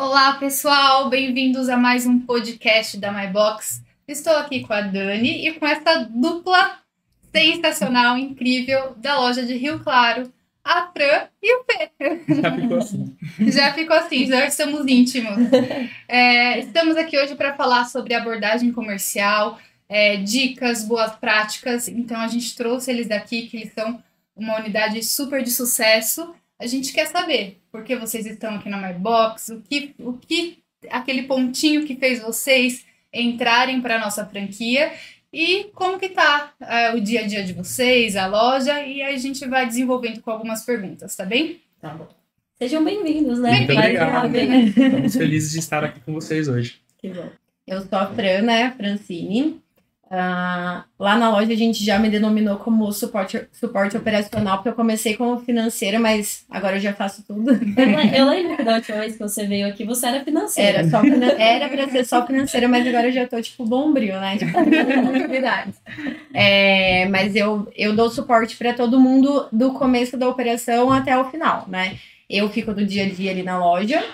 Olá, pessoal! Bem-vindos a mais um podcast da MyBox. Estou aqui com a Dani e com essa dupla sensacional, incrível, da loja de Rio Claro, a Fran e o Fê. Já ficou assim. Já ficou assim, já estamos íntimos. Estamos aqui hoje para falar sobre abordagem comercial, dicas, boas práticas. Então, a gente trouxe eles aqui, que eles são uma unidade super de sucesso. A gente quer saber por que vocês estão aqui na MyBox, o que aquele pontinho que fez vocês entrarem para a nossa franquia e como que tá o dia a dia de vocês, a loja, e aí a gente vai desenvolvendo com algumas perguntas, tá bem? Tá bom. Sejam bem-vindos, né? Muito obrigado. Estamos felizes de estar aqui com vocês hoje. Que bom. Eu sou a Fran, né? Francine. Lá na loja a gente já me denominou como suporte operacional, porque eu comecei como financeira, mas agora eu já faço tudo. Eu lembro que da última vez que você veio aqui, você era financeira. Era pra ser só financeira, mas agora eu já tô tipo bombril, né? Tipo, atividades. Mas eu dou suporte para todo mundo do começo da operação até o final, né? Eu fico do dia a dia ali na loja,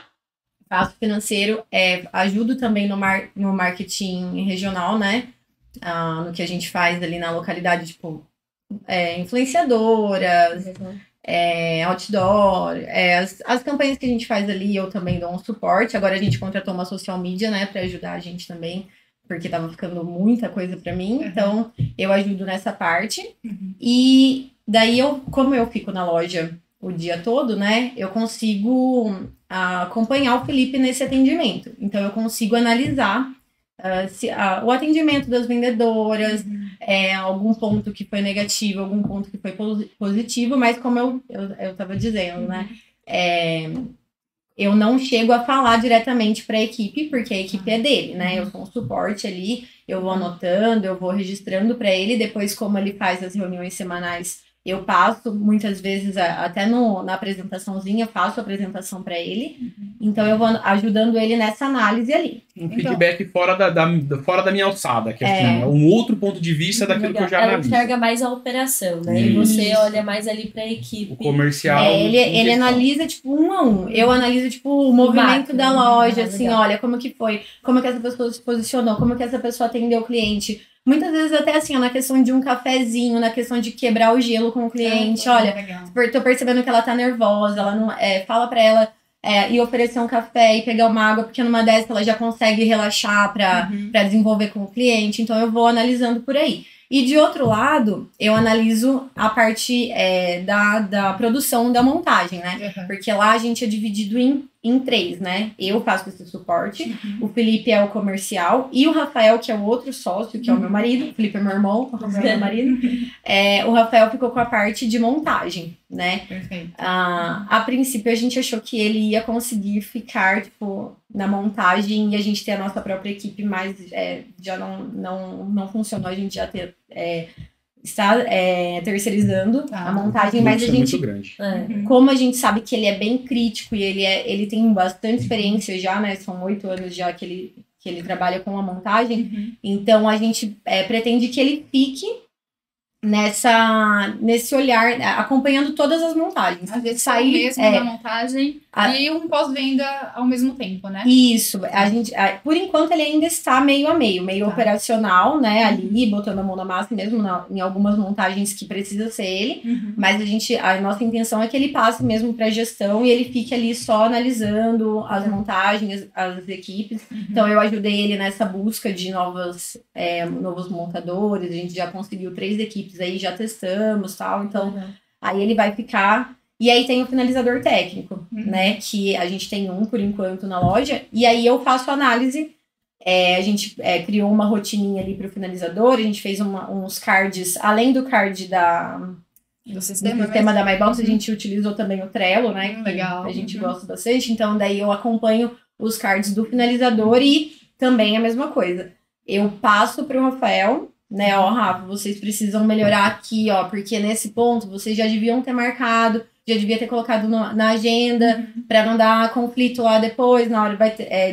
faço financeiro, ajudo também no marketing regional, né? No que a gente faz ali na localidade, tipo, influenciadoras, outdoor, as campanhas que a gente faz ali, eu também dou um suporte. Agora a gente contratou uma social media, né, para ajudar a gente também, porque tava ficando muita coisa para mim, então eu ajudo nessa parte. E daí como eu fico na loja o dia todo, né, eu consigo acompanhar o Felipe nesse atendimento. Então eu consigo analisar o atendimento das vendedoras, algum ponto que foi negativo, algum ponto que foi positivo, mas como eu tava dizendo, né? Eu não chego a falar diretamente para a equipe, porque a equipe é dele, né? Eu sou um suporte ali, eu vou anotando, eu vou registrando para ele, depois como ele faz as reuniões semanais, eu passo, muitas vezes, até na apresentaçãozinha, faço a apresentação para ele. Então, eu vou ajudando ele nessa análise ali. Um feedback fora da minha alçada, que é um outro ponto de vista daquilo que eu já analiso. Ela enxerga mais a operação, né? E você olha mais ali para a equipe. O comercial. Ele analisa, tipo, um a um. Eu analiso, tipo, o movimento da loja, assim, legal. Olha, como que foi, como que essa pessoa se posicionou, como que essa pessoa atendeu o cliente. Muitas vezes até assim, na questão de um cafezinho, na questão de quebrar o gelo com o cliente. Olha, tô percebendo que ela tá nervosa, ela não fala pra ela ir oferecer um café e pegar uma água, porque numa dessas ela já consegue relaxar pra desenvolver com o cliente. Então eu vou analisando por aí. E de outro lado, eu analiso a parte da produção da montagem, né? Porque lá a gente é dividido em três, né? Eu faço esse suporte, o Felipe é o comercial e o Rafael, que é o outro sócio, que é o meu marido, o Felipe é meu irmão, o Rafael é meu marido. O Rafael ficou com a parte de montagem, né? Perfeito. A princípio a gente achou que ele ia conseguir ficar, tipo, na montagem e a gente ter a nossa própria equipe, mas já não funcionou, a gente já está terceirizando a montagem, mas a gente, muito grande. Como a gente sabe que ele é bem crítico e ele tem bastante experiência já, né, são 8 anos já que ele trabalha com a montagem, então a gente pretende que ele fique nesse olhar, acompanhando todas as montagens. Às vezes sair mesmo da montagem e um pós-venda ao mesmo tempo, né? Isso, a gente, por enquanto ele ainda está meio a meio operacional, né, ali, botando a mão na massa mesmo, em algumas montagens que precisa ser ele, mas a nossa intenção é que ele passe mesmo para gestão e ele fique ali só analisando as montagens, as equipes. Então eu ajudei ele nessa busca de novos montadores, a gente já conseguiu 3 equipes aí, já testamos, tal, então aí ele vai ficar. E aí tem o finalizador técnico, né, que a gente tem um por enquanto na loja, e aí eu faço análise, a gente criou uma rotininha ali para o finalizador, a gente fez uns cards, além do card do sistema da MyBox, a gente utilizou também o Trello, né, que legal. A gente gosta bastante, então daí eu acompanho os cards do finalizador e também a mesma coisa. Eu passo para o Rafael, né, Rafa, vocês precisam melhorar aqui, porque nesse ponto vocês já deviam ter marcado, já devia ter colocado na agenda, para não dar conflito lá depois, na hora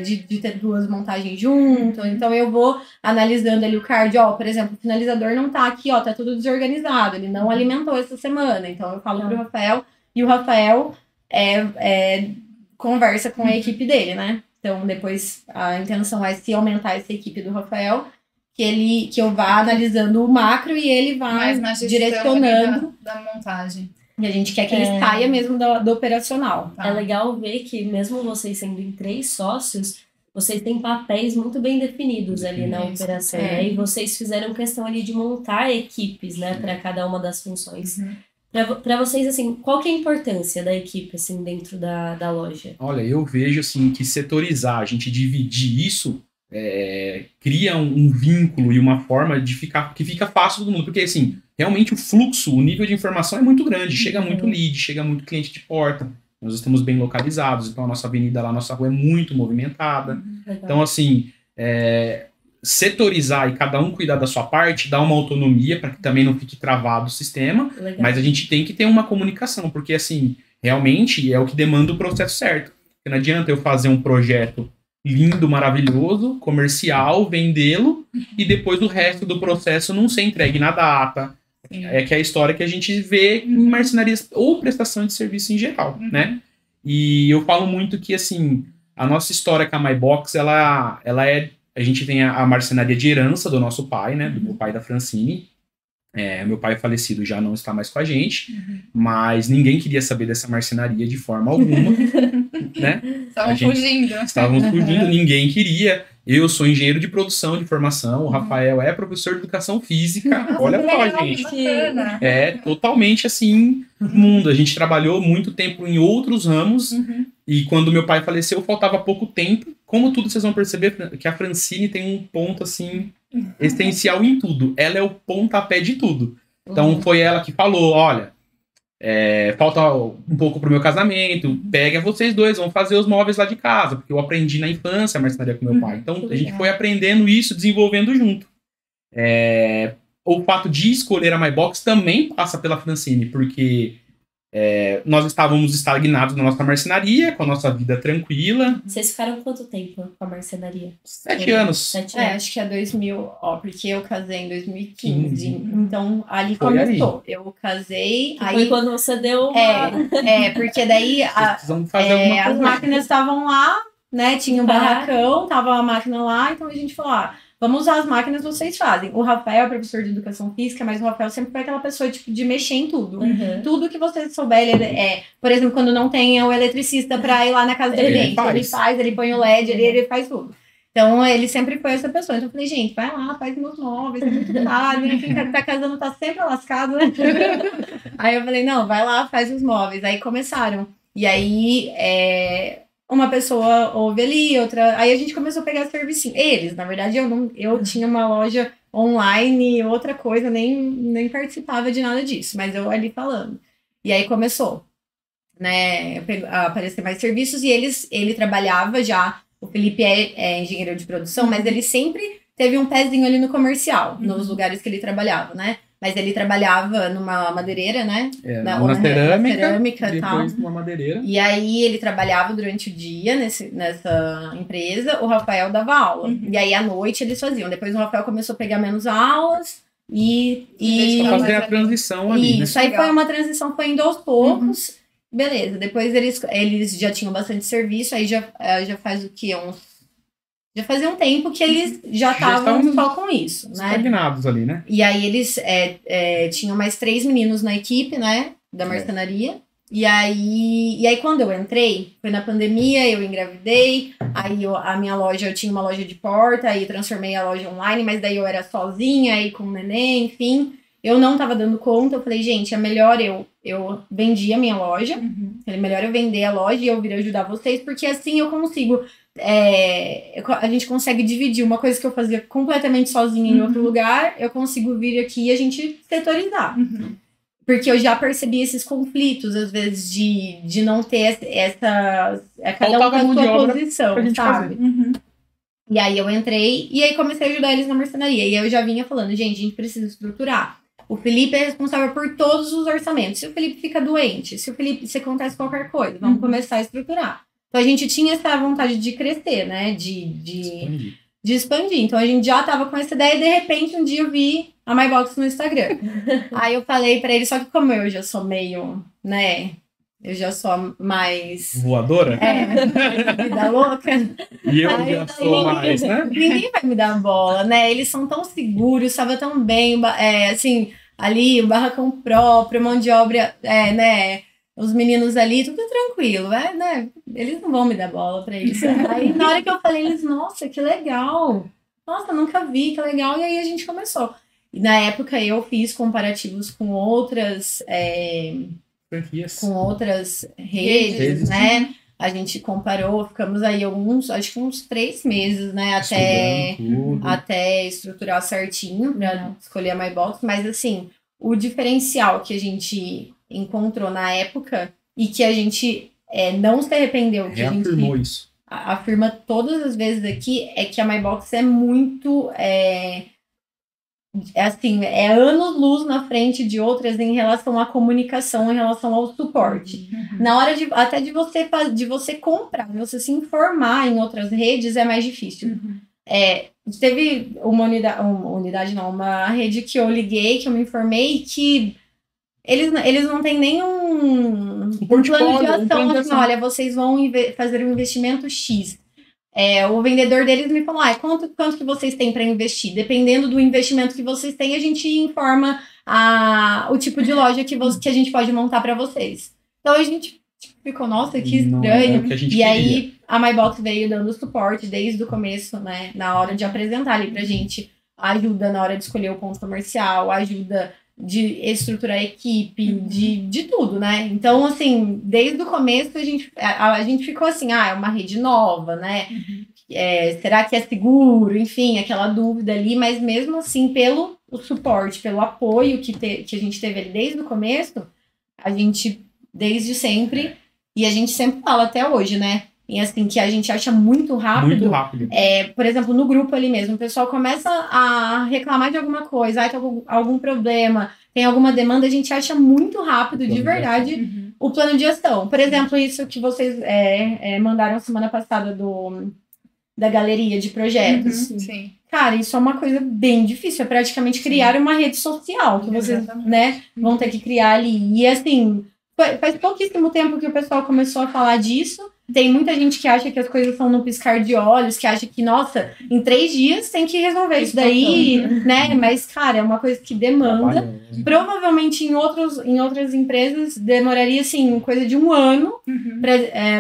de ter 2 montagens junto. Então eu vou analisando ali o card, por exemplo, o finalizador não tá aqui, tá tudo desorganizado, ele não alimentou essa semana. Então eu falo pro Rafael, e o Rafael conversa com a equipe dele, né? Então, depois, a intenção é se aumentar essa equipe do Rafael, que eu vá analisando o macro e ele vá direcionando da montagem. E a gente quer que ele saia mesmo do operacional. Tá? É legal ver que mesmo vocês sendo em 3 sócios, vocês têm papéis muito bem definidos ali na operação, né? E vocês fizeram questão ali de montar equipes, né, para cada uma das funções. Para vocês, assim, qual que é a importância da equipe, assim, dentro da loja? Olha, eu vejo, assim, que setorizar, a gente dividir isso, cria um vínculo e uma forma de que fica fácil todo mundo. Porque, assim, realmente o fluxo, o nível de informação é muito grande. Chega muito lead, chega muito cliente de porta. Nós estamos bem localizados, então a nossa avenida lá, a nossa rua é muito movimentada. Então, assim, setorizar e cada um cuidar da sua parte, dá uma autonomia para que também não fique travado o sistema. Mas a gente tem que ter uma comunicação, porque, assim, realmente é o que demanda o processo certo. Porque não adianta eu fazer um projeto lindo, maravilhoso, comercial, vendê-lo, e depois o resto do processo não ser entregue na data. É que é a história que a gente vê em marcenarias ou prestação de serviço em geral, né? E eu falo muito que, assim, a nossa história com a MyBox, ela é... A gente tem a marcenaria de herança do nosso pai, né? Do pai da Francine. Meu pai falecido já não está mais com a gente, mas ninguém queria saber dessa marcenaria de forma alguma, né? Estavam fugindo, ninguém queria. Eu sou engenheiro de produção de formação, o Rafael é professor de educação física. Olha só, gente. É totalmente assim, mundo. A gente trabalhou muito tempo em outros ramos e quando meu pai faleceu, faltava pouco tempo. Como tudo, vocês vão perceber que a Francine tem um ponto assim essencial em tudo. Ela é o pontapé de tudo. Então foi ela que falou, olha, falta um pouco pro meu casamento, pega vocês dois, vão fazer os móveis lá de casa, porque eu aprendi na infância a marcenaria com meu pai. Então a gente foi aprendendo isso, desenvolvendo junto. O fato de escolher a MyBox também passa pela Francine, porque nós estávamos estagnados na nossa marcenaria, com a nossa vida tranquila. Vocês ficaram quanto tempo com a marcenaria? 7 anos. 7 anos. Acho que é 2000, porque eu casei em 2015. Então, ali começou. Aí. Eu casei... Aí foi quando você deu uma... porque daí as máquinas estavam lá, né? Tinha um barracão, tava a máquina lá, então a gente falou, vamos usar as máquinas, vocês fazem. O Rafael é professor de educação física, mas o Rafael sempre foi aquela pessoa, tipo, de mexer em tudo. Tudo que você souber, ele por exemplo, quando não tem o eletricista pra ir lá na casa de alguém. Ele põe o LED, ele faz tudo. Então, ele sempre foi essa pessoa. Então, eu falei, gente, vai lá, faz meus móveis, é muito caro, quem tá casando tá sempre lascado, né? Aí eu falei, não, vai lá, faz os móveis. Aí começaram. E aí, uma pessoa ouve ali, outra... Aí a gente começou a pegar servicinho. Eles, na verdade, eu tinha uma loja online, outra coisa, nem participava de nada disso, mas eu ali falando. E aí começou, né, a aparecer mais serviços, e ele trabalhava já, o Felipe é engenheiro de produção, mas ele sempre teve um pezinho ali no comercial, nos lugares que ele trabalhava, né? Mas ele trabalhava numa madeireira, né? Na cerâmica e tal. Numa madeireira. E aí ele trabalhava durante o dia nessa empresa, o Rafael dava aula. E aí à noite eles faziam. Depois o Rafael começou a pegar menos aulas e fazer a transição ali, isso, aí foi uma transição, foi indo aos poucos. Beleza, depois eles já tinham bastante serviço, aí já faz o quê? Já fazia um tempo que eles já estavam só com isso, né? Estagnados ali, né? E aí eles tinham mais 3 meninos na equipe, né? Da marcenaria. E aí quando eu entrei, foi na pandemia, eu engravidei. Aí a minha loja, eu tinha uma loja de porta, aí transformei a loja online, mas daí eu era sozinha, aí com o neném, enfim. Eu não tava dando conta, eu falei, gente, é melhor eu vendi a minha loja. É melhor eu vender a loja e eu vir ajudar vocês, porque assim eu consigo... a gente consegue dividir uma coisa que eu fazia completamente sozinha em outro lugar, eu consigo vir aqui e a gente setorizar. Porque eu já percebi esses conflitos, às vezes, de não ter essa... cada um com a sua posição, sabe? E aí eu entrei e aí comecei a ajudar eles na marcenaria. E eu já vinha falando, gente, a gente precisa estruturar. O Felipe é responsável por todos os orçamentos. Se o Felipe fica doente, se acontece qualquer coisa, vamos começar a estruturar. Então, a gente tinha essa vontade de crescer, né? De expandir. Então, a gente já tava com essa ideia e, de repente, um dia eu vi a MyBox no Instagram. Aí eu falei pra ele, só que como eu já sou meio, né? Eu já sou mais... Voadora? Vida louca. E eu já sou mais, né? Ninguém vai me dar bola, né? Eles são tão seguros, sabem tão bem, assim, ali, o barracão próprio, mão de obra, né? Os meninos ali, tudo tranquilo, né? Eles não vão me dar bola pra isso. Aí, na hora que eu falei, eles, nossa, que legal. Nossa, nunca vi, que legal. E aí a gente começou. E na época eu fiz comparativos com outras... com outras redes, né? A gente comparou, ficamos aí acho que uns 3 meses, né? Até estruturar certinho para escolher a MyBox. Mas, assim, o diferencial que a gente encontrou na época e que a gente não se arrependeu. Que reafirmou isso. Afirma todas as vezes aqui, é que a MyBox é muito... assim, anos-luz na frente de outras em relação à comunicação, em relação ao suporte. Na hora de você comprar, de você se informar em outras redes, é mais difícil. Teve uma rede que eu liguei, que eu me informei, que eles não têm nenhum plano de ação. Assim, olha, vocês vão fazer um investimento X. O vendedor deles me falou, quanto que vocês têm para investir? Dependendo do investimento que vocês têm, a gente informa o tipo de loja que a gente pode montar para vocês. Então a gente ficou, nossa, que estranho. Aí a MyBox veio dando suporte desde o começo, né? Na hora de apresentar ali pra gente, ajuda na hora de escolher o ponto comercial, ajuda de estruturar a equipe, de tudo, né? Então, assim, desde o começo a gente ficou assim, é uma rede nova, né? Será que é seguro? Enfim, aquela dúvida ali, mas mesmo assim, pelo suporte, pelo apoio que a gente teve ali desde o começo, a gente, desde sempre, e a gente sempre fala até hoje, né? E assim, que a gente acha muito rápido. Muito rápido. Por exemplo, no grupo ali mesmo, o pessoal começa a reclamar de alguma coisa, tem algum problema, tem alguma demanda, a gente acha muito rápido, de verdade, o plano de ação. Por exemplo, isso que vocês mandaram semana passada da galeria de projetos. Sim. Cara, isso é uma coisa bem difícil, é praticamente criar uma rede social, que vocês, né, vão ter que criar ali. E assim, faz pouquíssimo tempo que o pessoal começou a falar disso. Tem muita gente que acha que as coisas são no piscar de olhos, que acha que, nossa, em 3 dias tem que resolver isso daí, né? Mas, cara, é uma coisa que demanda. Provavelmente em outras empresas demoraria, assim, coisa de 1 ano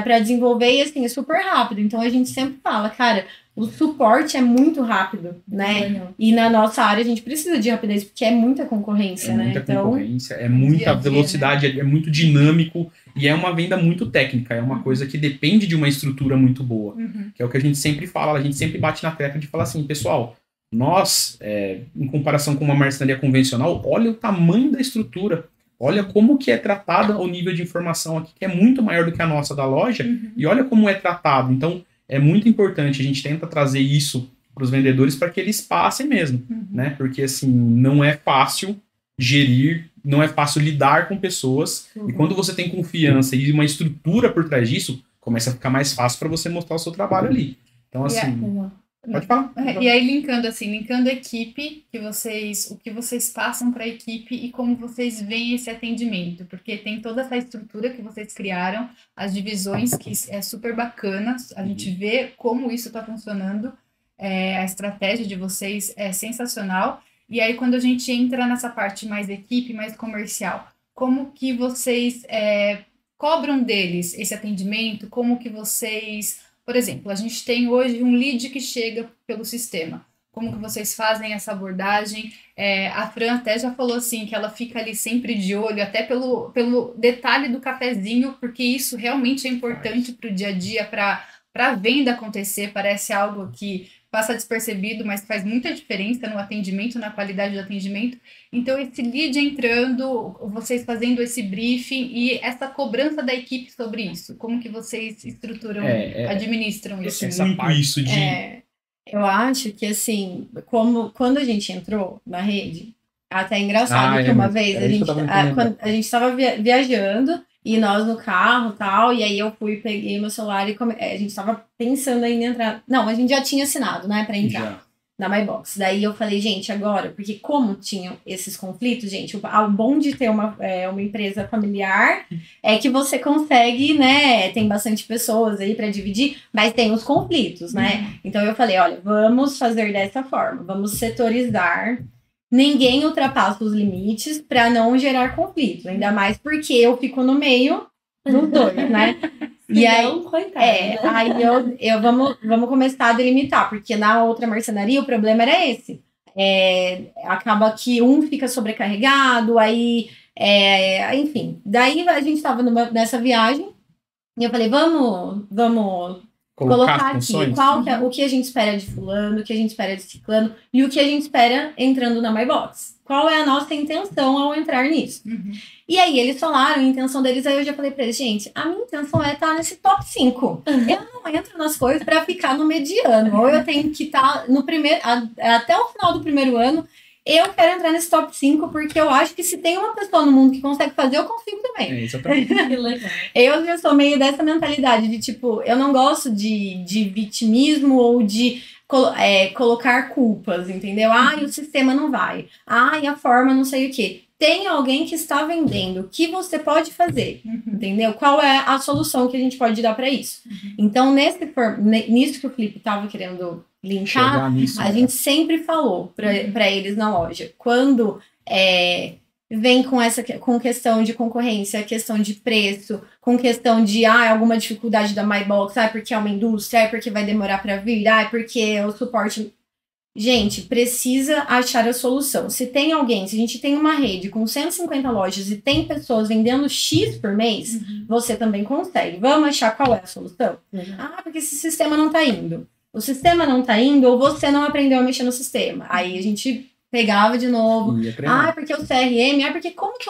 para desenvolver e, assim, é super rápido. Então, a gente sempre fala, cara, o suporte é muito rápido, né? E na nossa área a gente precisa de rapidez, porque é muita concorrência, né? Muita concorrência, é muita velocidade, né? É muito dinâmico e é uma venda muito técnica, é uma coisa que depende de uma estrutura muito boa, que é o que a gente sempre fala, a gente sempre bate na tecla de falar assim, pessoal, nós, em comparação com uma marcenaria convencional, olha o tamanho da estrutura, olha como que é tratada o nível de informação aqui, que é muito maior do que a nossa da loja, e olha como é tratado. Então, é muito importante, a gente tenta trazer isso para os vendedores para que eles passem mesmo, né? Porque, assim, não é fácil gerir, não é fácil lidar com pessoas, e quando você tem confiança e uma estrutura por trás disso, começa a ficar mais fácil para você mostrar o seu trabalho ali. Então, assim... Pode falar. E aí, linkando a equipe, o que vocês passam para a equipe e como vocês veem esse atendimento, porque tem toda essa estrutura que vocês criaram, as divisões, que é super bacana, a gente vê como isso está funcionando, a estratégia de vocês é sensacional, e aí quando a gente entra nessa parte mais equipe, mais comercial, como que vocês cobram deles esse atendimento, como que vocês... Por exemplo, a gente tem hoje um lead que chega pelo sistema. Como que vocês fazem essa abordagem? A Fran até já falou assim, que ela fica ali sempre de olho, até pelo detalhe do cafezinho, porque isso realmente é importante para o dia a dia, para a venda acontecer. Parece algo que passa despercebido, mas faz muita diferença no atendimento, na qualidade do atendimento. Então, esse lead entrando, vocês fazendo esse briefing e essa cobrança da equipe sobre isso. Como que vocês estruturam, administram isso? Essa parte isso de... eu acho que, assim, quando a gente entrou na rede, até é engraçado que uma vez a gente estava viajando e nós no carro e tal, e aí eu peguei meu celular e a gente estava pensando ainda em entrar. Não, a gente já tinha assinado, né, pra entrar. na MyBox. Daí eu falei, gente, agora, porque como tinham esses conflitos, gente, o bom de ter uma empresa familiar é que você consegue, né, tem bastante pessoas aí para dividir, mas tem os conflitos, né? Então eu falei, olha, vamos fazer dessa forma, vamos setorizar, ninguém ultrapassa os limites para não gerar conflitos, ainda mais porque eu fico no meio dos dois, né? E aí, coitado, aí eu vamos começar a delimitar, porque na outra marcenaria o problema era esse. Acaba que um fica sobrecarregado, aí, enfim. Daí a gente estava nessa viagem e eu falei, vamos colocar aqui o que a gente espera de fulano, o que a gente espera de ciclano e o que a gente espera entrando na MyBox. Qual é a nossa intenção ao entrar nisso? E aí eles falaram a intenção deles, aí eu já falei pra eles, gente, a minha intenção é estar nesse top 5. Eu não entro nas coisas pra ficar no mediano, ou eu tenho que estar no primeiro, até o final do primeiro ano, eu quero entrar nesse top 5, porque eu acho que se tem uma pessoa no mundo que consegue fazer, eu consigo também. Exatamente. Que legal. Eu já sou meio dessa mentalidade de, tipo, eu não gosto de vitimismo ou de colocar culpas, entendeu? O sistema não vai. A forma não sei o quê. Tem alguém que está vendendo. O que você pode fazer? Entendeu? Qual é a solução que a gente pode dar para isso? Então, nisso que o Felipe estava querendo linkar, a gente sempre falou para eles na loja. Quando vem com questão de concorrência, questão de preço, com questão de alguma dificuldade da MyBox, porque é uma indústria, porque vai demorar para vir, porque o suporte... Gente, precisa achar a solução. Se a gente tem uma rede com 150 lojas e tem pessoas vendendo X por mês, você também consegue. Vamos achar qual é a solução? Porque esse sistema não tá indo. O sistema não tá indo ou você não aprendeu a mexer no sistema. Aí a gente pegava de novo. Porque o CRM, porque como que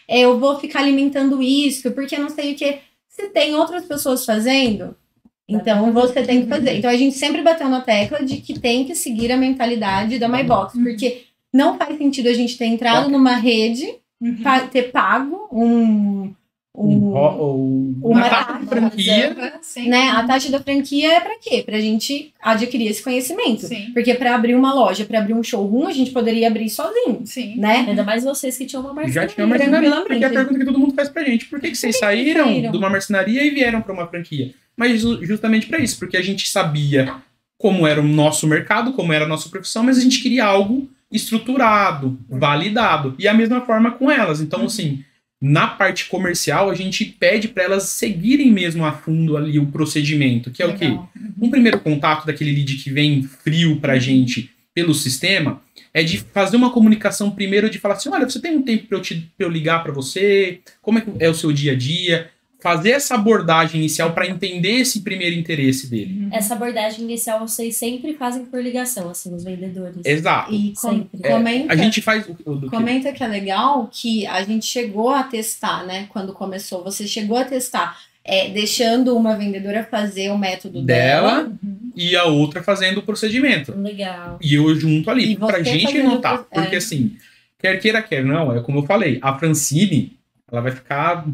eu vou ficar alimentando isso? Porque não sei o que. Se tem outras pessoas fazendo, então você tem que fazer. Então a gente sempre bateu na tecla de que tem que seguir a mentalidade da MyBox, porque não faz sentido a gente ter entrado numa rede, ter pago uma taxa de franquia, né? A taxa da franquia é pra quê? Pra gente adquirir esse conhecimento. Sim. Porque pra abrir uma loja, pra abrir um showroom, a gente poderia abrir sozinho. Sim. Né? Ainda mais vocês que tinham uma marcenaria. Já tinha uma marcenaria, porque é a pergunta que todo mundo faz pra gente. Por que vocês saíram de uma marcenaria e vieram pra uma franquia? Mas justamente pra isso, porque a gente sabia como era o nosso mercado, como era a nossa profissão, mas a gente queria algo estruturado, validado. E a mesma forma com elas. Então, assim, na parte comercial, a gente pede para elas seguirem mesmo a fundo ali o procedimento, que é o quê? Um primeiro contato daquele lead que vem frio pra gente pelo sistema, é de fazer uma comunicação primeiro, de falar assim, olha, você tem um tempo pra eu ligar para você? Como é o seu dia a dia? Fazer essa abordagem inicial para entender esse primeiro interesse dele. Essa abordagem inicial vocês sempre fazem por ligação, assim, os vendedores. Exato. E sempre. Comenta, a gente faz comenta que é legal que a gente chegou a testar, né? Quando começou, você chegou a testar, deixando uma vendedora fazer o método dela e a outra fazendo o procedimento. Legal. E eu junto ali, pra gente fazendo notar. Porque assim, quer queira, quer não, é como eu falei, a Francine, ela vai ficar...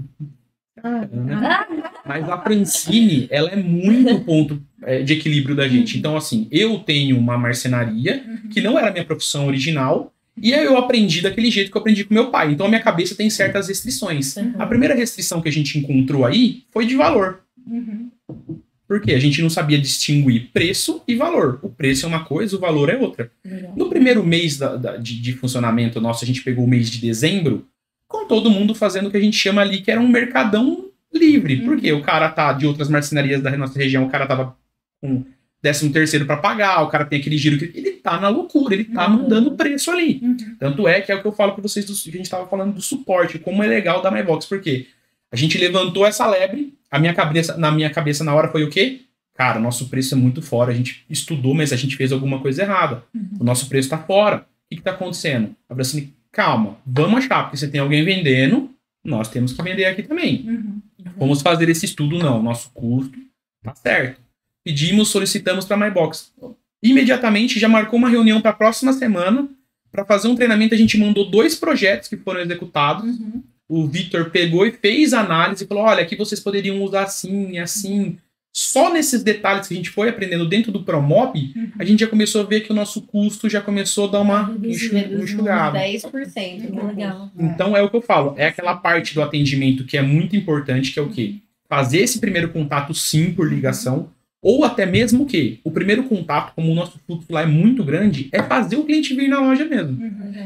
Mas a Francine, ela é muito ponto de equilíbrio da gente. Então, assim, eu tenho uma marcenaria que não era a minha profissão original, e aí eu aprendi daquele jeito que eu aprendi com meu pai. Então, a minha cabeça tem certas restrições. A primeira restrição que a gente encontrou aí foi de valor. Porque a gente não sabia distinguir preço e valor. O preço é uma coisa, o valor é outra. No primeiro mês de funcionamento nosso, a gente pegou o mês de dezembro, com todo mundo fazendo o que a gente chama ali, que era um mercadão livre. Porque o cara tá de outras marcenarias da nossa região, o cara tava com 13º para pagar, o cara tem aquele giro que ele tá na loucura, ele tá mandando preço ali. Tanto é que é o que eu falo para vocês, que a gente tava falando do suporte, como é legal da MyBox, porque a gente levantou essa lebre, na minha cabeça na hora foi o quê? Cara, nosso preço é muito fora, a gente estudou, mas a gente fez alguma coisa errada. O nosso preço tá fora. O que tá acontecendo? A Francine, calma, vamos achar, porque se tem alguém vendendo, nós temos que vender aqui também. Vamos fazer esse estudo, não, nosso custo tá certo. Pedimos, solicitamos para a MyBox. Imediatamente já marcou uma reunião para a próxima semana para fazer um treinamento. A gente mandou 2 projetos que foram executados. O Victor pegou e fez a análise e falou, olha, aqui vocês poderiam usar assim, assim. Só nesses detalhes que a gente foi aprendendo dentro do Promob, a gente já começou a ver que o nosso custo já começou a dar uma enxugada. 10%. Legal. Então é o que eu falo, é aquela parte do atendimento que é muito importante, que é o quê? Fazer esse primeiro contato sim por ligação, ou até mesmo o quê? O primeiro contato, como o nosso fluxo lá é muito grande, é fazer o cliente vir na loja mesmo.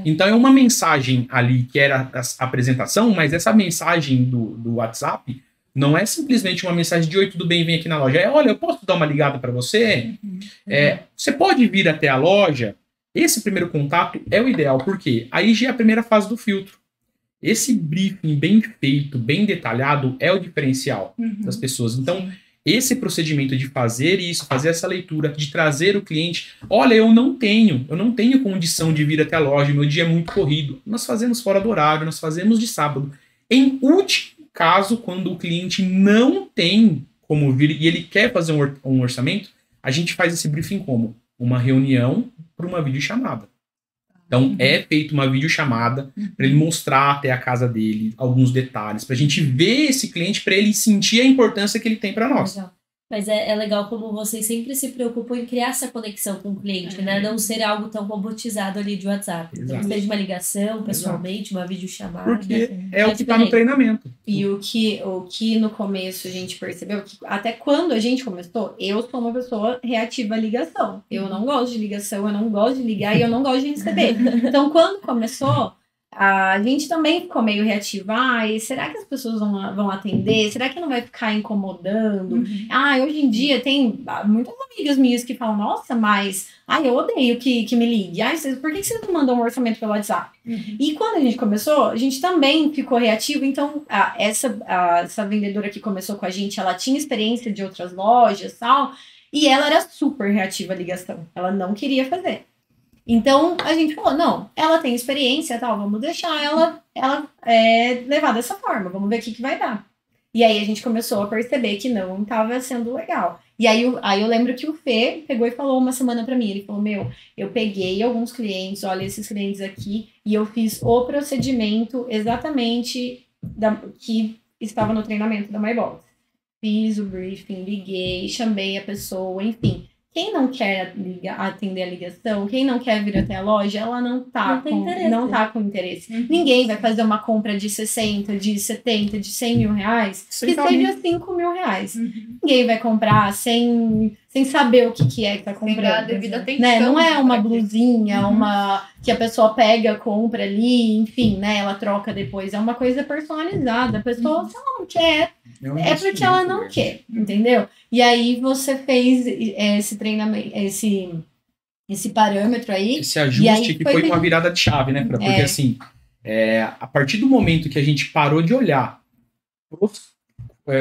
Então é uma mensagem ali que era a apresentação, mas essa mensagem do WhatsApp não é simplesmente uma mensagem de oi, tudo bem, vem aqui na loja. É, olha, eu posso dar uma ligada para você? Você pode vir até a loja? Esse primeiro contato é o ideal, porque aí já é a primeira fase do filtro. Esse briefing bem feito, bem detalhado, é o diferencial das pessoas. Então, esse procedimento de fazer isso, fazer essa leitura, de trazer o cliente, olha, eu não tenho condição de vir até a loja, meu dia é muito corrido. Nós fazemos fora do horário, nós fazemos de sábado. Em último caso, quando o cliente não tem como vir e ele quer fazer um orçamento, a gente faz esse briefing como? Uma reunião para uma videochamada. Então, é feita uma videochamada para ele mostrar até a casa dele alguns detalhes, para a gente ver esse cliente, para ele sentir a importância que ele tem para nós. Legal. Mas é legal como vocês sempre se preocupam em criar essa conexão com o cliente, né? Não ser algo tão robotizado ali de WhatsApp. Então, seja uma ligação, pessoalmente, uma videochamada. Porque é o que está no treinamento. E o que no começo a gente percebeu, que até quando a gente começou, eu sou uma pessoa reativa à ligação. Eu não gosto de ligação, eu não gosto de ligar e eu não gosto de receber. Então, quando começou, a gente também ficou meio reativa. Ai, será que as pessoas vão atender? Será que não vai ficar incomodando? Hoje em dia tem muitas amigas minhas que falam, nossa, mas eu odeio que me ligue. Por que vocês não mandam um orçamento pelo WhatsApp? E quando a gente começou, a gente também ficou reativo. Então, essa vendedora que começou com a gente, ela tinha experiência de outras lojas e tal, e ela era super reativa à ligação. Ela não queria fazer. Então, a gente falou, não, ela tem experiência, tal, vamos deixar ela levar dessa forma, vamos ver o que vai dar. E aí a gente começou a perceber que não estava sendo legal. E aí eu lembro que o Fê pegou e falou uma semana pra mim, ele falou, eu peguei alguns clientes, olha esses clientes aqui, e eu fiz o procedimento exatamente que estava no treinamento da MyBox. Fiz o briefing, liguei, chamei a pessoa, enfim. Quem não quer atender a ligação, quem não quer vir até a loja, ela não tá com interesse. Ninguém vai fazer uma compra de 60, de 70, de 100 mil reais, que seja 5 mil reais. Ninguém vai comprar sem saber o que é que tá comprando. Sem dar a devida atenção. Né? Não é uma blusinha, que a pessoa pega, compra ali, enfim, né? Ela troca depois. É uma coisa personalizada. A pessoa, se ela não quer, é porque ela não quer, entendeu? E aí você fez esse treinamento, esse parâmetro aí. Esse ajuste que foi uma virada de chave, né? Porque assim, a partir do momento que a gente parou de olhar os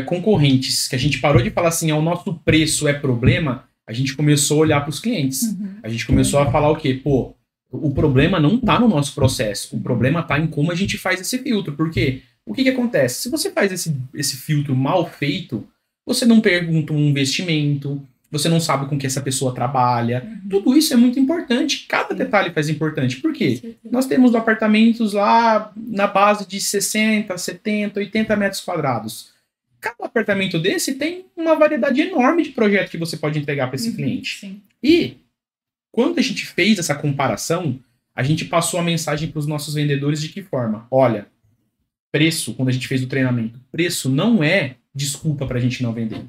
concorrentes, que a gente parou de falar assim, o nosso preço é problema, a gente começou a olhar para os clientes. A gente começou a falar o quê? Pô, o problema não tá no nosso processo, o problema tá em como a gente faz esse filtro. Porque o que acontece? Se você faz esse filtro mal feito, você não pergunta um investimento, você não sabe com que essa pessoa trabalha. Tudo isso é muito importante. Cada detalhe faz importante. Por quê? Nós temos apartamentos lá na base de 60, 70, 80 metros quadrados. Cada apartamento desse tem uma variedade enorme de projetos que você pode entregar para esse cliente. Sim. E quando a gente fez essa comparação, a gente passou a mensagem para os nossos vendedores de que forma? Olha, preço, quando a gente fez o treinamento, preço não é desculpa para a gente não vender.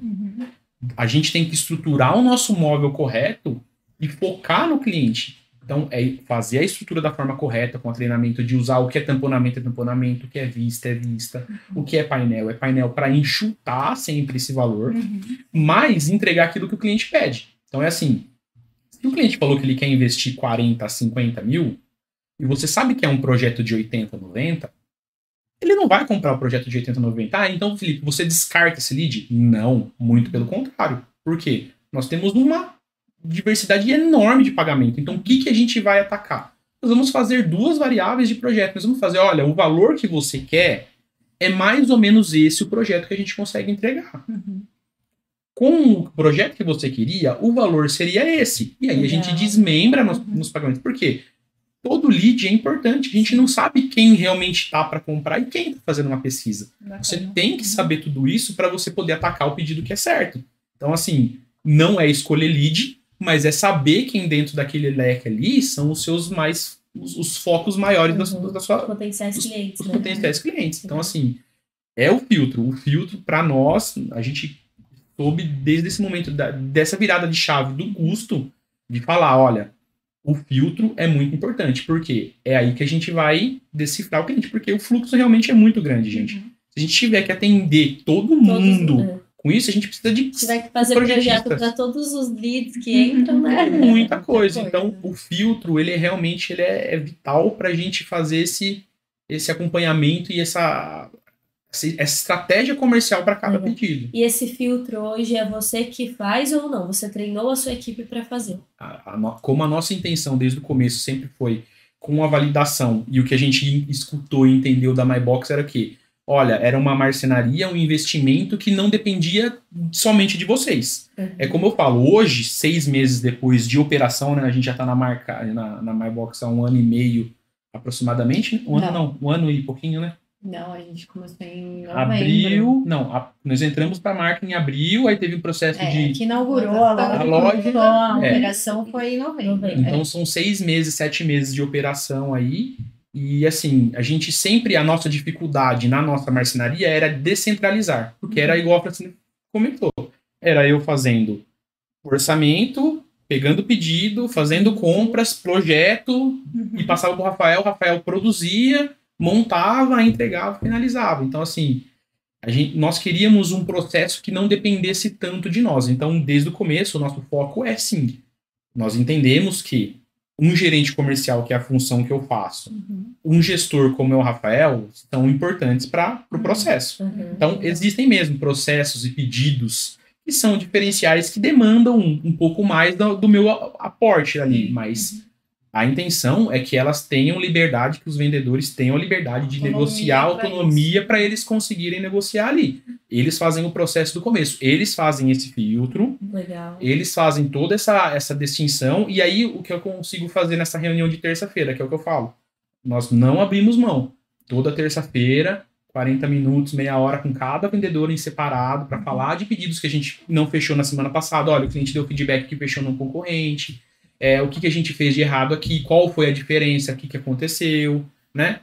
A gente tem que estruturar o nosso móvel correto e focar no cliente. Então, é fazer a estrutura da forma correta, com o treinamento de usar o que é tamponamento, o que é vista, o que é painel para enxutar sempre esse valor, mas entregar aquilo que o cliente pede. Então, é assim, se o cliente falou que ele quer investir 40 a 50 mil, e você sabe que é um projeto de 80, 90, ele não vai comprar o projeto de 80, 90. Então, Felipe, você descarta esse lead? Não, muito pelo contrário. Por quê? Nós temos uma diversidade enorme de pagamento. Então, o que a gente vai atacar? Nós vamos fazer duas variáveis de projeto. Nós vamos fazer, olha, o valor que você quer é mais ou menos esse o projeto que a gente consegue entregar. Com o projeto que você queria, o valor seria esse. E aí a gente desmembra nos pagamentos. Por quê? Todo lead é importante. A gente não sabe quem realmente está para comprar e quem está fazendo uma pesquisa. Você tem que saber tudo isso para você poder atacar o pedido que é certo. Então, assim, não é escolher lead, mas é saber quem dentro daquele leque ali são os seus os focos maiores da sua... Potenciais clientes, os potenciais clientes. Então, assim, é o filtro. O filtro, para nós, a gente soube desde esse momento, dessa virada de chave do custo, de falar, olha, o filtro é muito importante, porque é aí que a gente vai decifrar o cliente, porque o fluxo realmente é muito grande, gente. Se a gente tiver que atender todo mundo com isso, a gente precisa de tiver que fazer projeto para todos os leads que entram, né? Muita coisa. Então, o filtro, ele realmente é vital para a gente fazer esse acompanhamento e essa estratégia comercial para cada pedido. E esse filtro hoje é você que faz ou não? Você treinou a sua equipe para fazer? Como a nossa intenção desde o começo sempre foi com a validação, e o que a gente escutou e entendeu da MyBox era que, olha, era uma marcenaria, um investimento que não dependia somente de vocês. É como eu falo, hoje, 6 meses depois de operação, né, a gente já está na MyBox há 1 ano e meio aproximadamente, né? Um ano e pouquinho, né? Não, a gente começou em novembro. Abril, nós entramos para a marca em abril, aí teve o processo que inaugurou a loja. A operação foi em novembro. Então são 6 meses, 7 meses de operação aí. E assim, a nossa dificuldade na nossa marcenaria era descentralizar, porque era igual a Francine comentou. Era eu fazendo orçamento, pegando pedido, fazendo compras, projeto, e passava para o Rafael produzia, montava, entregava, finalizava. Então, assim, nós queríamos um processo que não dependesse tanto de nós. Então, desde o começo, o nosso foco é, sim, nós entendemos que um gerente comercial, que é a função que eu faço, um gestor como é o Rafael, são importantes para o processo. Então, existem mesmo processos e pedidos que são diferenciais, que demandam um pouco mais do meu aporte ali, mas a intenção é que elas tenham liberdade, que os vendedores tenham a liberdade de negociar, autonomia para eles conseguirem negociar ali. Eles fazem o processo do começo, eles fazem esse filtro, eles fazem toda essa distinção, e aí o que eu consigo fazer nessa reunião de terça-feira, que é o que eu falo, nós não abrimos mão. Toda terça-feira, 40 minutos, meia hora com cada vendedor em separado, para falar de pedidos que a gente não fechou na semana passada. Olha, o cliente deu feedback que fechou num concorrente, o que a gente fez de errado aqui, qual foi a diferença, o que aconteceu, né?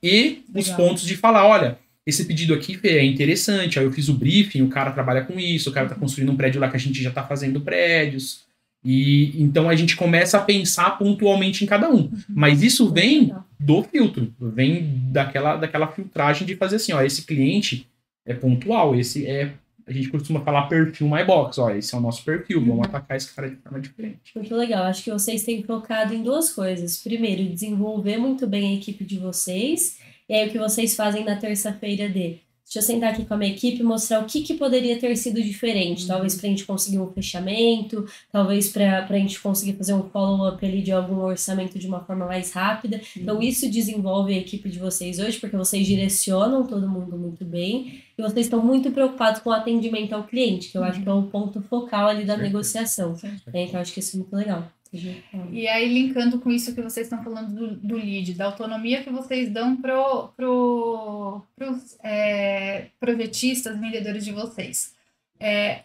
E os pontos de falar, olha, esse pedido aqui é interessante, aí eu fiz o briefing, o cara trabalha com isso, o cara está construindo um prédio lá que a gente já está fazendo prédios, e então a gente começa a pensar pontualmente em cada um. Mas isso vem do filtro, vem daquela filtragem de fazer assim, ó, esse cliente é pontual, esse a gente costuma falar perfil MyBox, ó, esse é o nosso perfil, vamos atacar esse cara de forma diferente. Muito legal, acho que vocês têm focado em 2 coisas. Primeiro, desenvolver muito bem a equipe de vocês, e aí o que vocês fazem na terça-feira deixa eu sentar aqui com a minha equipe e mostrar o que poderia ter sido diferente, talvez pra gente conseguir um fechamento, talvez pra gente conseguir fazer um follow-up ali de algum orçamento de uma forma mais rápida. Então isso desenvolve a equipe de vocês hoje, porque vocês direcionam todo mundo muito bem, e vocês estão muito preocupados com o atendimento ao cliente, que eu acho que é o ponto focal ali da negociação. Então eu acho que isso é muito legal. E aí, linkando com isso que vocês estão falando do lead, da autonomia que vocês dão pros projetistas, vendedores de vocês.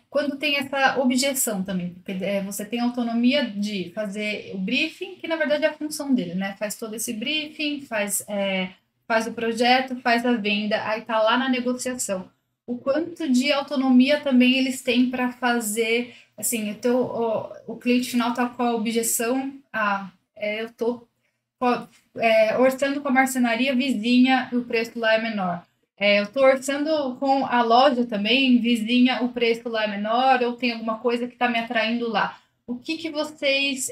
Quando tem essa objeção também, porque você tem autonomia de fazer o briefing, que na verdade é a função dele, né? Faz todo esse briefing, faz o projeto, faz a venda, aí tá lá na negociação. O quanto de autonomia também eles têm para fazer, assim, o cliente final tá com a objeção, eu tô orçando com a marcenaria vizinha e o preço lá é menor. Eu tô orçando com a loja também, vizinha, o preço lá é menor, ou tem alguma coisa que tá me atraindo lá. O que vocês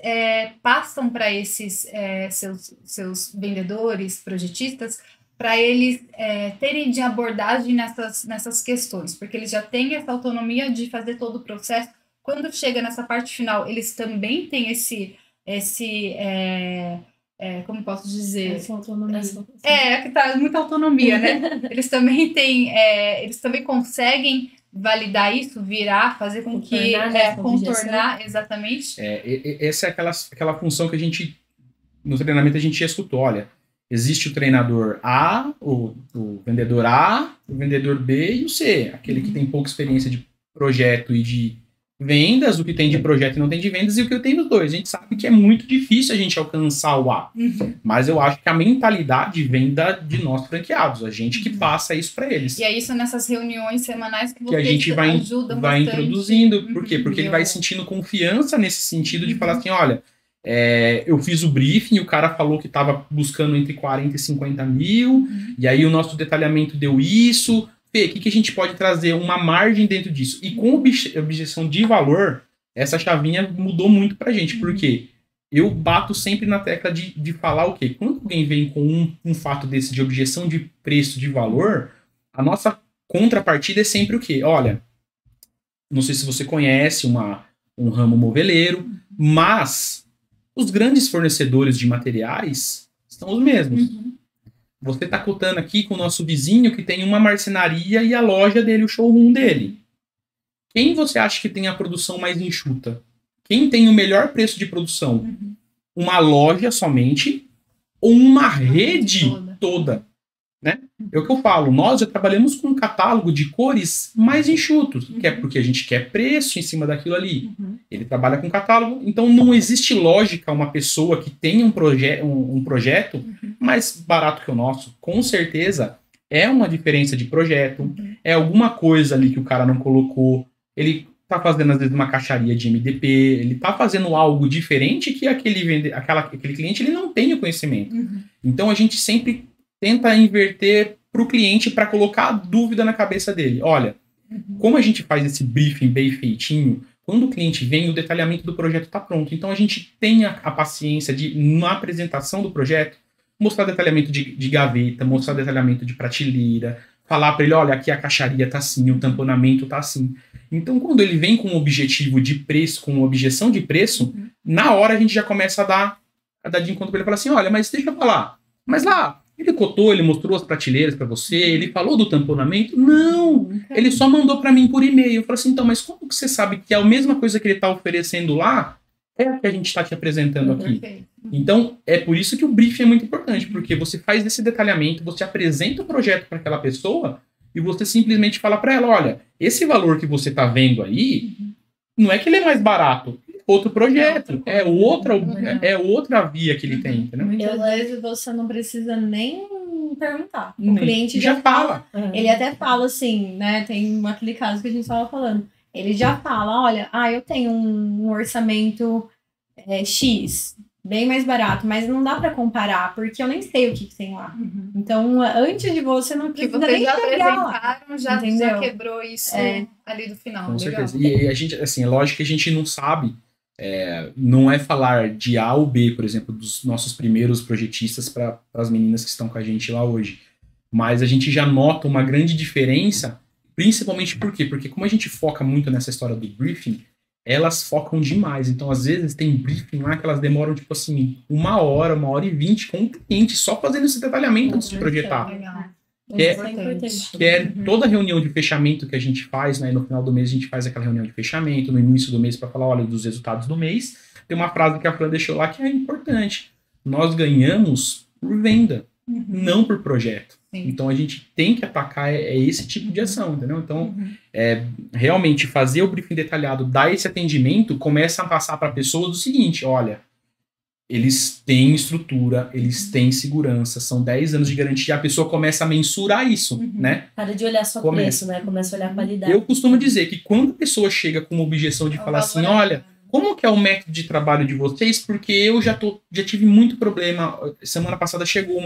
passam para esses seus vendedores, projetistas, para eles terem de abordagem nessas questões? Porque eles já têm essa autonomia de fazer todo o processo. Quando chega nessa parte final, eles também têm como posso dizer? Essa autonomia. Que tá muita autonomia, né? Eles também têm, eles também conseguem validar isso, fazer com que contornar, exatamente. Essa é aquela função que a gente, no treinamento, a gente já escutou. Olha, existe o treinador A, o vendedor A, o vendedor B e o C, aquele que tem pouca experiência projeto e de vendas, o que tem de projeto e não tem de vendas, e o que eu tenho dos dois. A gente sabe que é muito difícil a gente alcançar o A. Mas eu acho que a mentalidade vem de nós franqueados, a gente que passa isso para eles. E é isso nessas reuniões semanais que a gente vai introduzindo. Por quê? Porque ele vai sentindo confiança nesse sentido de falar assim, olha, eu fiz o briefing, o cara falou que estava buscando entre 40 e 50 mil, e aí o nosso detalhamento deu isso. Fê, o que a gente pode trazer? Uma margem dentro disso. E com objeção de valor, essa chavinha mudou muito pra gente. Porque eu bato sempre na tecla de falar o quê? Quando alguém vem com um fato desse de objeção de preço, de valor, a nossa contrapartida é sempre o quê? Olha, não sei se você conhece um ramo moveleiro, mas os grandes fornecedores de materiais são os mesmos. Você está cotando aqui com o nosso vizinho que tem uma marcenaria e a loja dele, o showroom dele. Quem você acha que tem a produção mais enxuta? Quem tem o melhor preço de produção? Uma loja somente ou uma rede toda? Né? É o que eu falo, nós já trabalhamos com um catálogo de cores mais enxutos, que é porque a gente quer preço em cima daquilo ali. Ele trabalha com catálogo, então não existe lógica uma pessoa que tem um projeto mais barato que o nosso. Com certeza é uma diferença de projeto, é alguma coisa ali que o cara não colocou, ele tá fazendo às vezes uma caixaria de MDP, ele tá fazendo algo diferente que aquele cliente ele não tem o conhecimento. Então a gente sempre tenta inverter para o cliente para colocar a dúvida na cabeça dele. Olha, como a gente faz esse briefing bem feitinho, quando o cliente vem, o detalhamento do projeto está pronto. Então a gente tem a paciência de, na apresentação do projeto, mostrar detalhamento de gaveta, mostrar detalhamento de prateleira, falar para ele, olha, aqui a caixaria está assim, o tamponamento está assim. Então quando ele vem com um objetivo de preço, com uma objeção de preço, na hora a gente já começa a dar de encontro para ele e falar assim, olha, mas deixa eu falar, mas lá, ele cotou, ele mostrou as prateleiras para você, ele falou do tamponamento? Não! Ele só mandou para mim por e-mail. Eu falei assim, então, mas como que você sabe que a mesma coisa que ele está oferecendo lá é a que a gente está te apresentando aqui? Então, é por isso que o briefing é muito importante, porque você faz esse detalhamento, você apresenta o projeto para aquela pessoa e você simplesmente fala para ela, olha, esse valor que você está vendo aí, não é que ele é mais barato, outro projeto, é outra via que ele tem, entendeu? Muitas vezes você não precisa nem perguntar. O cliente já fala. Ele até fala assim, né? Tem aquele caso que a gente estava falando. Ele já fala, olha, eu tenho um orçamento X, bem mais barato, mas não dá para comparar, porque eu nem sei o que tem lá. Então, antes de você não precisa nem pegar lá. Já quebrou isso ali do final. Com certeza. E a gente, assim, é lógico que a gente não sabe. Não é falar de A ou B, por exemplo, dos nossos primeiros projetistas para as meninas que estão com a gente lá hoje. Mas a gente já nota uma grande diferença, principalmente por quê? Porque como a gente foca muito nessa história do briefing, elas focam demais. Então, às vezes, tem briefing lá que elas demoram, tipo assim, 1h e 20 com o cliente, só fazendo esse detalhamento antes de projetar. Legal. Que é toda reunião de fechamento que a gente faz, né? No final do mês a gente faz aquela reunião de fechamento, no início do mês para falar, olha, dos resultados do mês. Tem uma frase que a Fran deixou lá que é importante. Nós ganhamos por venda, não por projeto. Então a gente tem que atacar esse tipo de ação, entendeu? Então, realmente fazer o briefing detalhado, dar esse atendimento, começa a passar para a pessoa do seguinte, olha, eles têm estrutura, eles têm segurança, são 10 anos de garantia, a pessoa começa a mensurar isso, né? Para de olhar só preço, né? Começa a olhar a qualidade. Eu costumo dizer que quando a pessoa chega com uma objeção de falar assim, olha, como que é o método de trabalho de vocês? Porque eu já tive muito problema. Semana passada chegou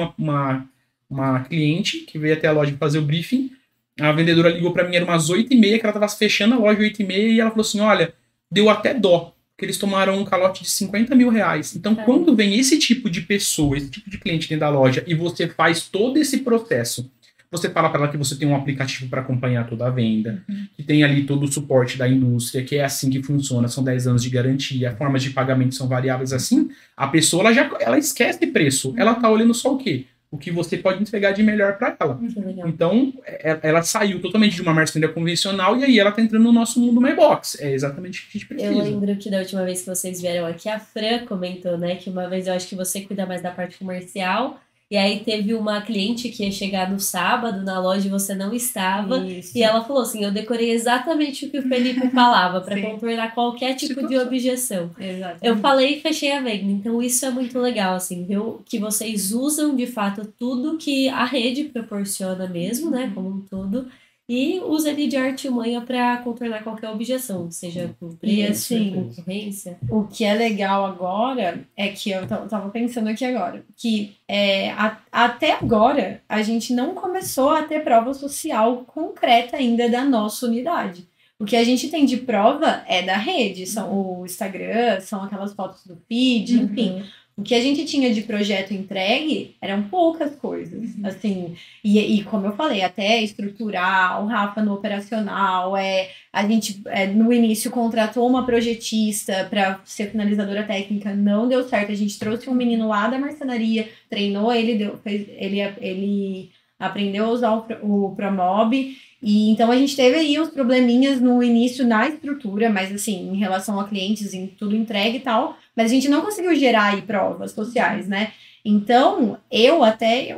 uma cliente que veio até a loja fazer o briefing, a vendedora ligou para mim, era umas 8h30, que ela estava fechando a loja 8h30, e ela falou assim, olha, deu até dó, que eles tomaram um calote de 50 mil reais. Então, quando vem esse tipo de pessoa, esse tipo de cliente dentro da loja, e você faz todo esse processo, você fala para ela que você tem um aplicativo para acompanhar toda a venda, que tem ali todo o suporte da indústria, que é assim que funciona, são 10 anos de garantia, formas de pagamento são variáveis assim, a pessoa ela esquece preço, ela tá olhando só o quê? O que você pode entregar de melhor para ela. Então, ela saiu totalmente de uma marcenaria convencional e aí ela tá entrando no nosso mundo My Box. É exatamente o que a gente precisa. Eu lembro que da última vez que vocês vieram aqui, a Fran comentou, né, que uma vez eu acho que você cuida mais da parte comercial E aí teve uma cliente que ia chegar no sábado na loja e você não estava. Isso. E ela falou assim, eu decorei exatamente o que o Felipe falava para contornar qualquer tipo de objeção. Exatamente. Eu falei e fechei a venda. Então isso é muito legal, assim, ver que vocês usam de fato tudo que a rede proporciona mesmo, né, como um todo. E usa ali de artimanha para contornar qualquer objeção, seja com preço, assim, concorrência. O que é legal agora é que eu tava pensando aqui agora, que até agora a gente não começou a ter prova social concreta ainda da nossa unidade. O que a gente tem de prova é da rede, são o Instagram, são aquelas fotos do feed, enfim. O que a gente tinha de projeto entregue eram poucas coisas, assim, e como eu falei, até estruturar, o Rafa no operacional, a gente no início contratou uma projetista para ser finalizadora técnica, não deu certo, a gente trouxe um menino lá da marcenaria, treinou ele, ele aprendeu a usar o Promob, e então a gente teve aí uns probleminhas no início na estrutura, mas assim, em relação a clientes, em tudo entregue e tal, mas a gente não conseguiu gerar aí provas sociais, né? Então, eu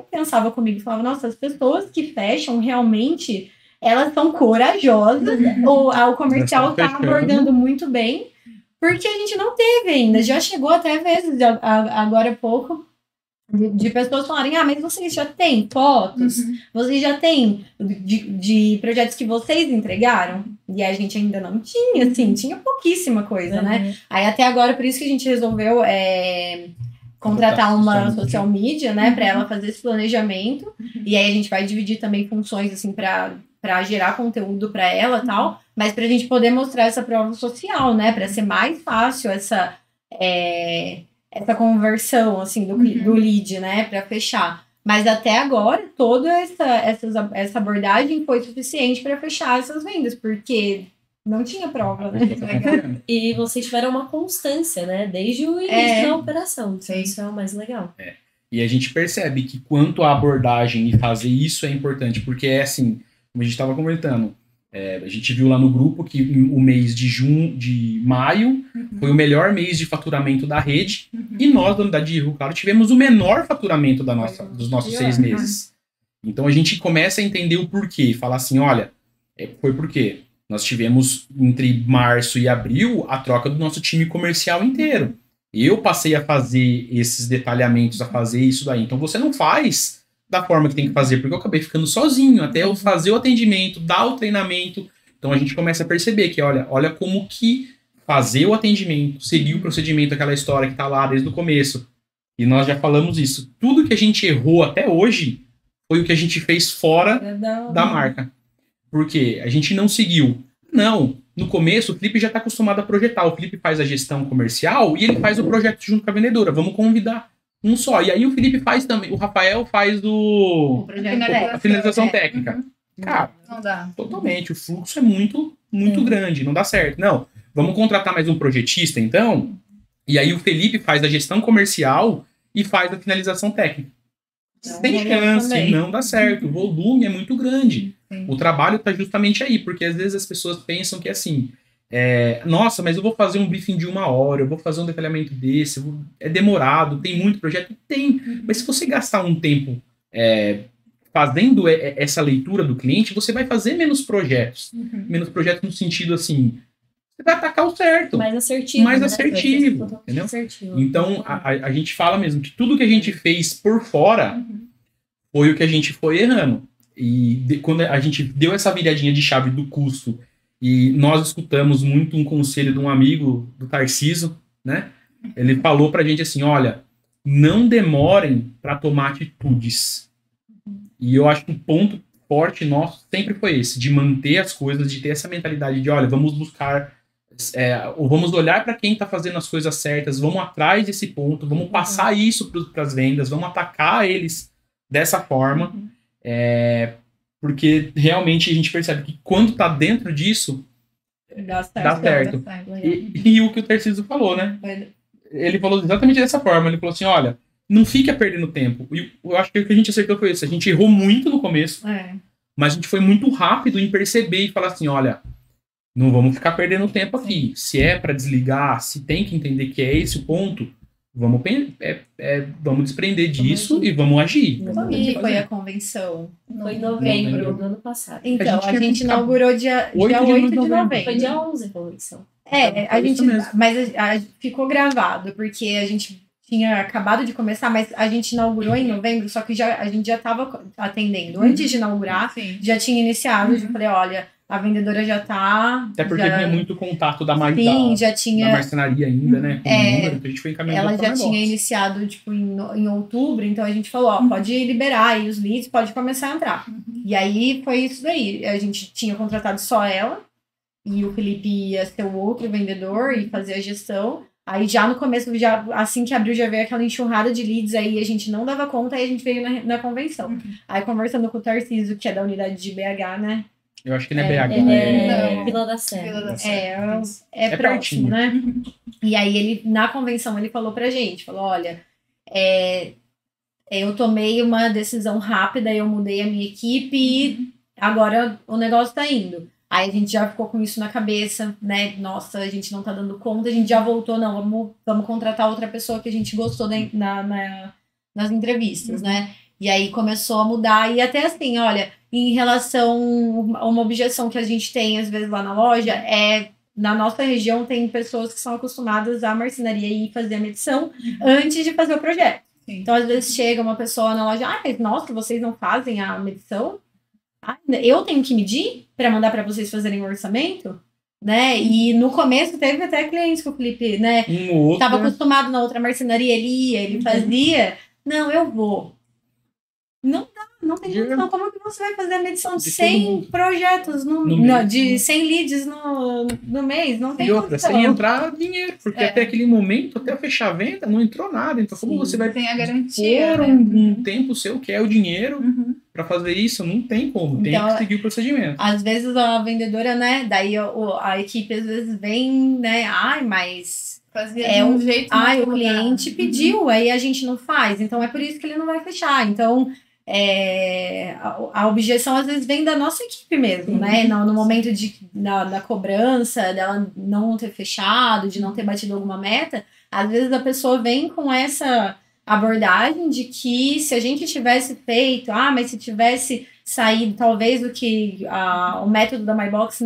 pensava comigo e falava, nossa, as pessoas que fecham realmente, elas são corajosas, o comercial tá abordando muito bem, porque a gente não teve ainda, já chegou até vezes, agora há pouco, de pessoas falarem, mas vocês já têm fotos? Vocês já têm de projetos que vocês entregaram? E a gente ainda não tinha, assim, tinha pouquíssima coisa, né? Aí até agora, por isso que a gente resolveu contratar uma social media, né? Pra ela fazer esse planejamento. E aí a gente vai dividir também funções, assim, pra gerar conteúdo pra ela e tal. Mas pra gente poder mostrar essa prova social, né? Pra ser mais fácil essa conversão, assim, do lead, né, para fechar. Mas até agora, toda essa abordagem foi suficiente para fechar essas vendas, porque não tinha prova, né? E vocês tiveram uma constância, né, desde o início da operação. Então isso é o mais legal. E a gente percebe que quanto à abordagem e fazer isso é importante, porque é assim, como a gente estava comentando, a gente viu lá no grupo que o mês de maio foi o melhor mês de faturamento da rede e nós, da unidade de Rio Claro, tivemos o menor faturamento dos nossos 6 meses. Então a gente começa a entender o porquê, falar assim, olha, foi porque nós tivemos entre março e abril a troca do nosso time comercial inteiro. Eu passei a fazer esses detalhamentos, a fazer isso daí. Então você não faz da forma que tem que fazer, porque eu acabei ficando sozinho, até eu fazer o atendimento, dar o treinamento. Então a gente começa a perceber que, olha como que fazer o atendimento, seguir o procedimento, aquela história que tá lá desde o começo. E nós já falamos isso. Tudo que a gente errou até hoje foi o que a gente fez fora da marca. Porque a gente não seguiu. Não, no começo o Felipe já tá acostumado a projetar. O Felipe faz a gestão comercial e ele faz o projeto junto com a vendedora. Vamos convidar um só. E aí o Felipe faz também, o Rafael faz a finalização técnica. Cara, não dá. Totalmente. O fluxo é muito grande, não dá certo. Não, vamos contratar mais um projetista, então. E aí o Felipe faz a gestão comercial e faz a finalização técnica. Sem chance, não dá certo. O volume é muito grande. Sim. O trabalho está justamente aí, porque às vezes as pessoas pensam que é assim... nossa, mas eu vou fazer um briefing de 1 hora, eu vou fazer um detalhamento desse, é demorado, tem muito projeto? Tem, mas se você gastar um tempo fazendo essa leitura do cliente, você vai fazer menos projetos. Menos projetos no sentido assim, você vai atacar o certo. Mais assertivo. Mais assertivo, entendeu? Assertivo. Então, a gente fala mesmo que tudo que a gente fez por fora foi o que a gente foi errando. E quando a gente deu essa viradinha de chave do custo, e nós escutamos muito um conselho de um amigo do Tarciso, né? Ele falou pra gente assim, olha, não demorem para tomar atitudes. E eu acho que o ponto forte nosso sempre foi esse, de manter as coisas, de ter essa mentalidade de, olha, vamos buscar, ou vamos olhar para quem está fazendo as coisas certas, vamos atrás desse ponto, vamos passar isso para as vendas, vamos atacar eles dessa forma, porque realmente a gente percebe que quando está dentro disso, dá certo. E o que o Tarciso falou, né? Ele falou exatamente dessa forma, ele falou assim, olha, não fica perdendo tempo. E eu acho que o que a gente acertou foi isso. A gente errou muito no começo, mas a gente foi muito rápido em perceber e falar assim, olha, não vamos ficar perdendo tempo aqui. Se é para desligar, se tem que entender que é esse o ponto, vamos desprender disso e vamos agir. Quando que foi a convenção? Foi em novembro do ano passado. Então, a gente inaugurou dia 8 de novembro. Foi dia 11 a convenção. Mas ficou gravado, porque a gente tinha acabado de começar, mas a gente inaugurou em novembro, só que a gente já estava atendendo. Antes de inaugurar, já tinha iniciado, já falei, olha, a vendedora já tá... Até porque tinha muito contato da marcenaria ainda, né? Com o número, então a gente foi encaminhando. Ela já tinha iniciado, tipo, em outubro, então a gente falou, pode liberar aí os leads, pode começar a entrar. E aí foi isso daí. A gente tinha contratado só ela, e o Felipe ia ser o outro vendedor e fazer a gestão. Aí já no começo, assim que abriu, já veio aquela enxurrada de leads, aí a gente não dava conta, aí a gente veio na convenção. Aí conversando com o Tarcísio, que é da unidade de BH, né? Eu acho que não é BH, é Vila da Serra. É próximo, né? E aí ele, na convenção, ele falou pra gente, olha, eu tomei uma decisão rápida, eu mudei a minha equipe e agora o negócio tá indo. Aí a gente já ficou com isso na cabeça, né? Nossa, a gente não tá dando conta, a gente já voltou, não, vamos contratar outra pessoa que a gente gostou nas entrevistas, né? E aí começou a mudar, e até assim, olha, em relação a uma objeção que a gente tem, às vezes, lá na loja, na nossa região tem pessoas que são acostumadas à marcenaria e fazer a medição antes de fazer o projeto. Sim. Então, às vezes, chega uma pessoa na loja, nossa, vocês não fazem a medição? Eu tenho que medir para mandar para vocês fazerem o orçamento? Né? E no começo teve até clientes que o Felipe, né, estava acostumado na outra marcenaria, ele fazia. Não, eu vou. Não dá, não tem condição. Como que você vai fazer a medição de 100 projetos, de 100 leads no mês? Não tem condição. Sem entrar dinheiro, porque até aquele momento, até fechar a venda, não entrou nada. Então, como você vai tem a garantia, pôr um tempo seu, que é o dinheiro, para fazer isso? Não tem como, tem que seguir o procedimento. Às vezes a vendedora, né, daí a equipe às vezes vem, né, mas... Fazia um jeito. O cliente pediu, aí a gente não faz. Então, é por isso que ele não vai fechar. Então... a objeção às vezes vem da nossa equipe mesmo, né? No momento da cobrança, dela não ter fechado, de não ter batido alguma meta, às vezes a pessoa vem com essa abordagem de que se a gente tivesse feito, mas se tivesse saído, talvez o método da MyBox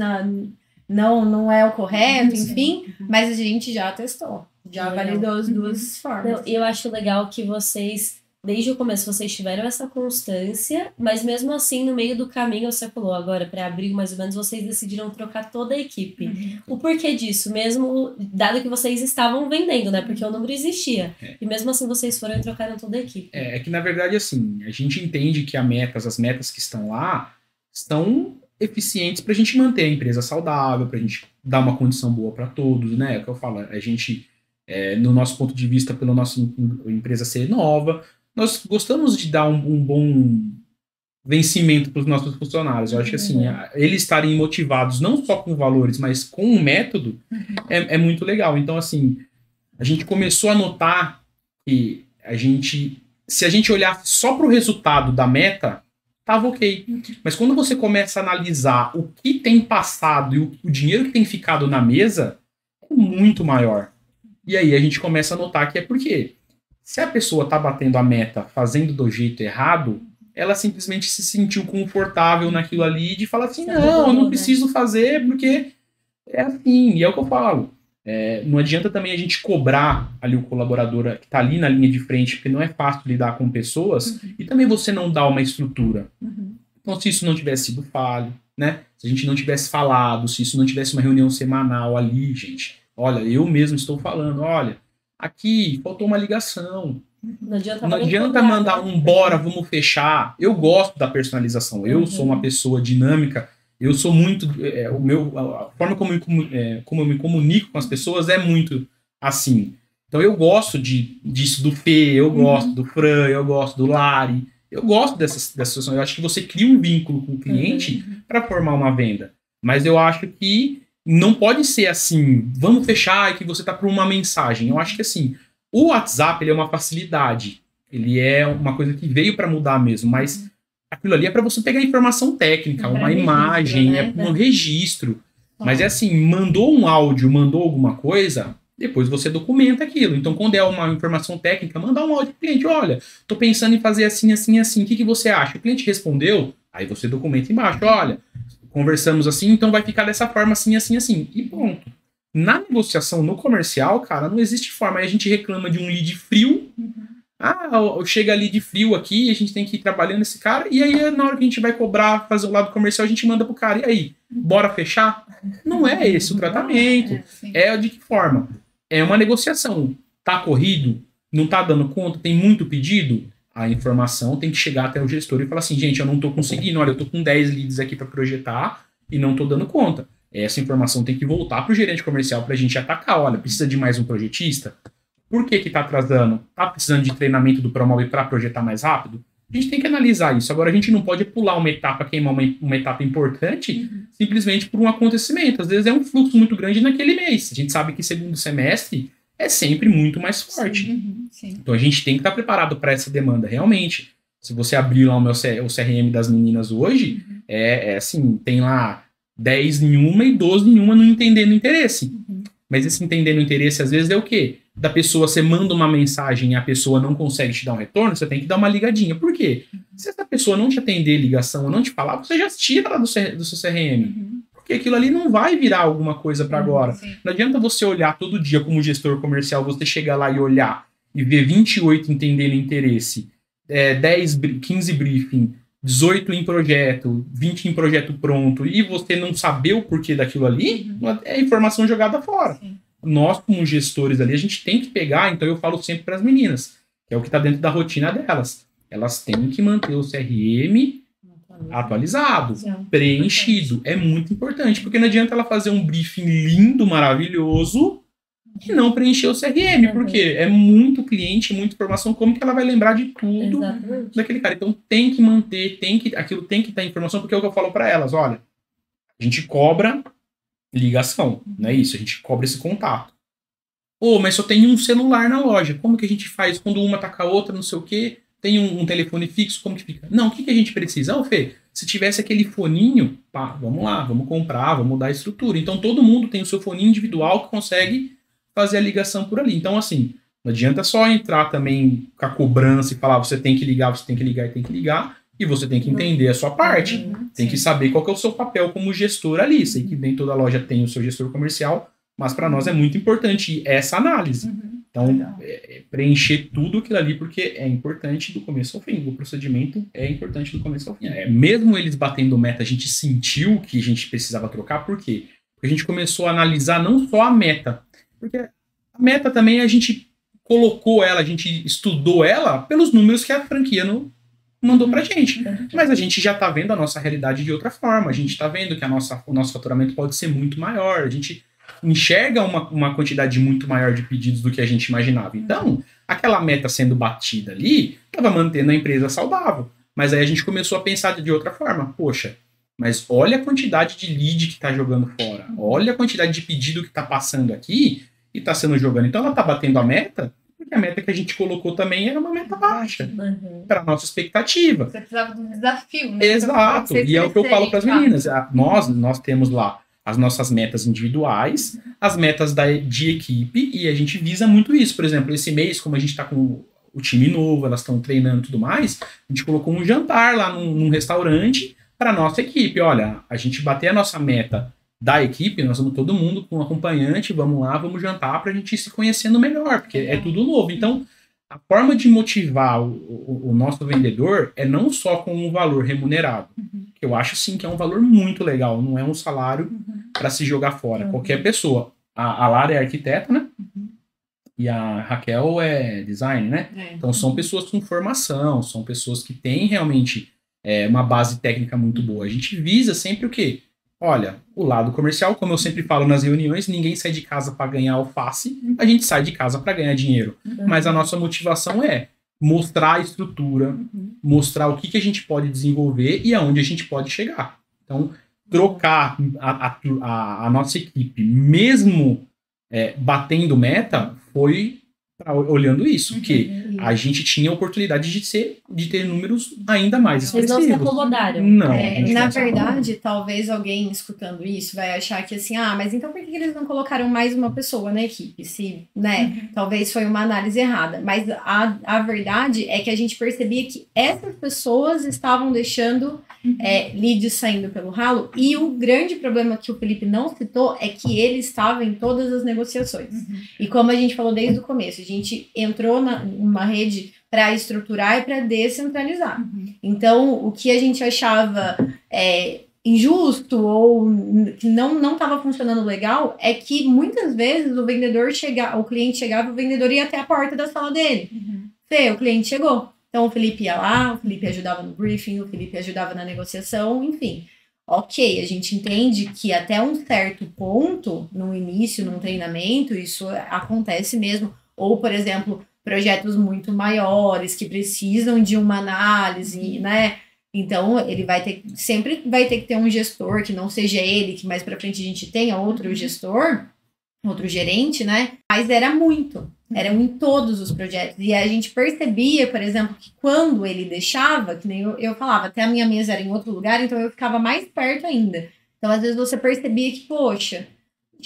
não é o correto, enfim, mas a gente já testou, já validou as duas formas. Eu acho legal que vocês... Desde o começo vocês tiveram essa constância, mas mesmo assim, no meio do caminho, você falou agora, para abril mais ou menos, vocês decidiram trocar toda a equipe. O porquê disso? Mesmo, dado que vocês estavam vendendo, né? Porque o número existia. E mesmo assim, vocês foram e trocaram toda a equipe. É que, na verdade, assim, a gente entende que as metas que estão lá, estão eficientes para a gente manter a empresa saudável, para a gente dar uma condição boa para todos, né? É o que eu falo, a gente, no nosso ponto de vista, pela nossa empresa ser nova, nós gostamos de dar um bom vencimento para os nossos funcionários. Eu acho que assim, eles estarem motivados não só com valores, mas com o método, é muito legal. Então, assim, a gente começou a notar que se a gente olhar só para o resultado da meta, estava ok. Mas quando você começa a analisar o que tem passado e o dinheiro que tem ficado na mesa, é muito maior. E aí a gente começa a notar que é porque... Se a pessoa está batendo a meta fazendo do jeito errado, ela simplesmente se sentiu confortável naquilo ali de falar assim, não, eu não preciso fazer porque é assim. E é o que eu falo. Não adianta também a gente cobrar ali o colaborador que está ali na linha de frente, porque não é fácil lidar com pessoas, e também você não dá uma estrutura. Então, se isso não tivesse sido falho, né? Se a gente não tivesse falado, se isso não tivesse uma reunião semanal ali, gente, olha, eu mesmo estou falando, olha, aqui, faltou uma ligação. Não adianta mandar bora, vamos fechar. Eu gosto da personalização. Eu sou uma pessoa dinâmica. Eu sou muito... a forma como eu me comunico com as pessoas é muito assim. Então, eu gosto disso do Fê, eu gosto do Fran, eu gosto do Lari. Eu gosto dessa situação. Eu acho que você cria um vínculo com o cliente para formar uma venda. Mas eu acho que não pode ser assim, vamos fechar e que você tá por uma mensagem. Eu acho que assim, o WhatsApp ele é uma facilidade. Ele é uma coisa que veio para mudar mesmo, mas aquilo ali é para você pegar informação técnica, uma imagem, né? Um registro. Mas é assim, mandou um áudio, mandou alguma coisa, depois você documenta aquilo. Então, quando é uma informação técnica, mandar um áudio pro cliente, olha, tô pensando em fazer assim, assim, assim, o que você acha? O cliente respondeu, aí você documenta embaixo, olha, conversamos assim, então vai ficar dessa forma assim, assim, assim, e pronto. Na negociação, no comercial, cara, não existe forma. Aí a gente reclama de um lead frio, chega lead frio aqui, a gente tem que ir trabalhando esse cara, e aí na hora que a gente vai cobrar, fazer o lado comercial, a gente manda pro cara, e aí, bora fechar? Não é esse o tratamento. É de que forma? É uma negociação. Tá corrido? Não tá dando conta? Tem muito pedido? A informação tem que chegar até o gestor e falar assim, gente, eu não tô conseguindo, olha, eu tô com 10 leads aqui para projetar e não tô dando conta. Essa informação tem que voltar pro gerente comercial pra gente atacar. Olha, precisa de mais um projetista? Por que tá atrasando? Tá precisando de treinamento do Promove para projetar mais rápido? A gente tem que analisar isso. Agora, a gente não pode pular uma etapa, queimar uma etapa importante, simplesmente por um acontecimento. Às vezes é um fluxo muito grande naquele mês. A gente sabe que segundo semestre é sempre muito mais forte. Sim. Então, a gente tem que estar preparado para essa demanda, realmente. Se você abrir lá o CRM das meninas hoje, assim, tem lá 10 em uma e 12 em uma não entendendo o interesse. Mas esse entendendo o interesse, às vezes, é o quê? Da pessoa, você manda uma mensagem e a pessoa não consegue te dar um retorno, você tem que dar uma ligadinha. Por quê? Se essa pessoa não te atender ligação ou não te falar, você já tira ela do seu CRM. Porque aquilo ali não vai virar alguma coisa para agora. Não adianta você olhar todo dia como gestor comercial, você chegar lá e olhar e ver 28 entendendo interesse, 15 briefing, 18 em projeto, 20 em projeto pronto, e você não saber o porquê daquilo ali, é informação jogada fora. Nós, como gestores ali, a gente tem que pegar, então eu falo sempre para as meninas, que é o que está dentro da rotina delas. Elas têm que manter o CRM atualizado, preenchido. É muito importante, porque não adianta ela fazer um briefing lindo, maravilhoso, e não preencher o CRM, porque é muito cliente, muita informação, como que ela vai lembrar de tudo daquele cara? Então tem que manter, aquilo tem que estar em informação, porque é o que eu falo para elas, olha, a gente cobra ligação, não é isso? A gente cobra esse contato. Mas só tem um celular na loja, como que a gente faz quando uma tá com a outra, não sei o quê, tem um telefone fixo, como que fica? Não, o que a gente precisa? Fê, se tivesse aquele foninho, pá, vamos lá, vamos comprar, vamos dar estrutura. Então todo mundo tem o seu foninho individual que consegue fazer a ligação por ali. Então, assim, não adianta só entrar também com a cobrança e falar, você tem que ligar, você tem que ligar e tem que ligar, e você tem que entender a sua parte. Tem que saber qual que é o seu papel como gestor ali. Sei que nem toda loja tem o seu gestor comercial, mas para nós é muito importante essa análise. Então, preencher tudo aquilo ali, porque é importante do começo ao fim. O procedimento é importante do começo ao fim. Mesmo eles batendo meta, a gente sentiu que a gente precisava trocar. Por quê? Porque a gente começou a analisar não só a meta, porque a meta também a gente colocou ela, a gente estudou ela pelos números que a franquia mandou pra gente. Mas a gente já tá vendo a nossa realidade de outra forma. A gente tá vendo que o nosso faturamento pode ser muito maior. A gente enxerga uma quantidade muito maior de pedidos do que a gente imaginava. Então, aquela meta sendo batida ali, estava mantendo a empresa saudável. Mas aí a gente começou a pensar de outra forma. Poxa, mas olha a quantidade de lead que está jogando fora. Olha a quantidade de pedido que está passando aqui e está sendo jogando. Então ela está batendo a meta, porque a meta que a gente colocou também era uma meta baixa. Para a nossa expectativa. Você precisava de um desafio, né? Exato. E é o que eu falo para as meninas. Nós temos lá as nossas metas individuais, as metas de equipe, e a gente visa muito isso. Por exemplo, esse mês, como a gente está com o time novo, elas estão treinando e tudo mais, a gente colocou um jantar lá num restaurante para nossa equipe. Olha, a gente bater a nossa meta da equipe, nós vamos todo mundo com um acompanhante, vamos lá, vamos jantar para a gente ir se conhecendo melhor, porque é tudo novo. Então, a forma de motivar o nosso vendedor é não só com um valor remunerado, que eu acho sim que é um valor muito legal, não é um salário para se jogar fora. Qualquer pessoa. A Lara é arquiteta, né? E a Raquel é design, né? Então são pessoas com formação, são pessoas que têm realmente uma base técnica muito boa. A gente visa sempre o quê? Olha, o lado comercial, como eu sempre falo nas reuniões, ninguém sai de casa para ganhar alface, a gente sai de casa para ganhar dinheiro. Mas a nossa motivação é mostrar a estrutura, mostrar o que a gente pode desenvolver e aonde a gente pode chegar. Então, trocar a nossa equipe, mesmo batendo meta, foi olhando isso, que a gente tinha a oportunidade de ter números ainda mais expressivos. Eles não se acomodaram. Não. Na verdade, talvez alguém escutando isso vai achar que assim, mas então por que eles não colocaram mais uma pessoa na equipe? Se, né, talvez foi uma análise errada. Mas a verdade é que a gente percebia que essas pessoas estavam deixando leads saindo pelo ralo, e o grande problema que o Felipe não citou é que ele estava em todas as negociações. E como a gente falou desde o começo, a gente entrou numa rede para estruturar e para descentralizar. Então, o que a gente achava injusto ou que não estava funcionando legal é que muitas vezes o cliente chegava, o vendedor ia até a porta da sala dele. O cliente chegou. Então, o Felipe ia lá, o Felipe ajudava no briefing, o Felipe ajudava na negociação, enfim. Ok, a gente entende que até um certo ponto, no início, num treinamento, isso acontece mesmo. Ou, por exemplo, projetos muito maiores, que precisam de uma análise, né? Então, ele sempre vai ter que ter um gestor, que não seja ele, que mais pra frente a gente tenha outro gestor, outro gerente, né? Mas eram em todos os projetos. E a gente percebia, por exemplo, que quando ele deixava, que nem eu falava, até a minha mesa era em outro lugar, então eu ficava mais perto ainda. Então, às vezes, você percebia que, poxa,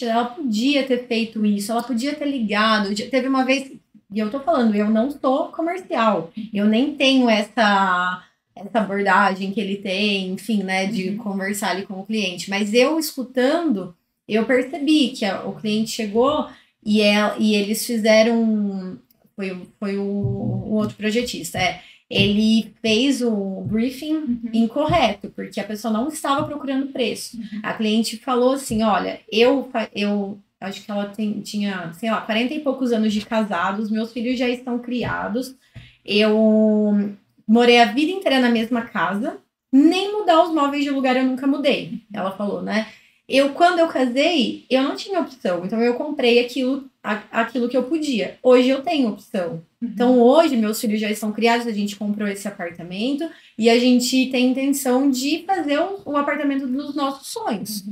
ela podia ter feito isso, ela podia ter ligado. Teve uma vez, e eu tô falando, eu não sou comercial, eu nem tenho essa abordagem que ele tem, enfim, né, de conversar ali com o cliente. Mas eu escutando, eu percebi que o cliente chegou e eles fizeram... Foi o outro projetista. Ele fez o briefing incorreto, porque a pessoa não estava procurando preço. A cliente falou assim, olha, eu acho que ela tinha, sei lá, 40 e poucos anos de casados, meus filhos já estão criados, eu morei a vida inteira na mesma casa, nem mudar os móveis de lugar eu nunca mudei. Ela falou, né? Quando eu casei, eu não tinha opção. Então, eu comprei aquilo que eu podia. Hoje, eu tenho opção. Então, hoje, meus filhos já estão criados, a gente comprou esse apartamento e a gente tem intenção de fazer o apartamento dos nossos sonhos.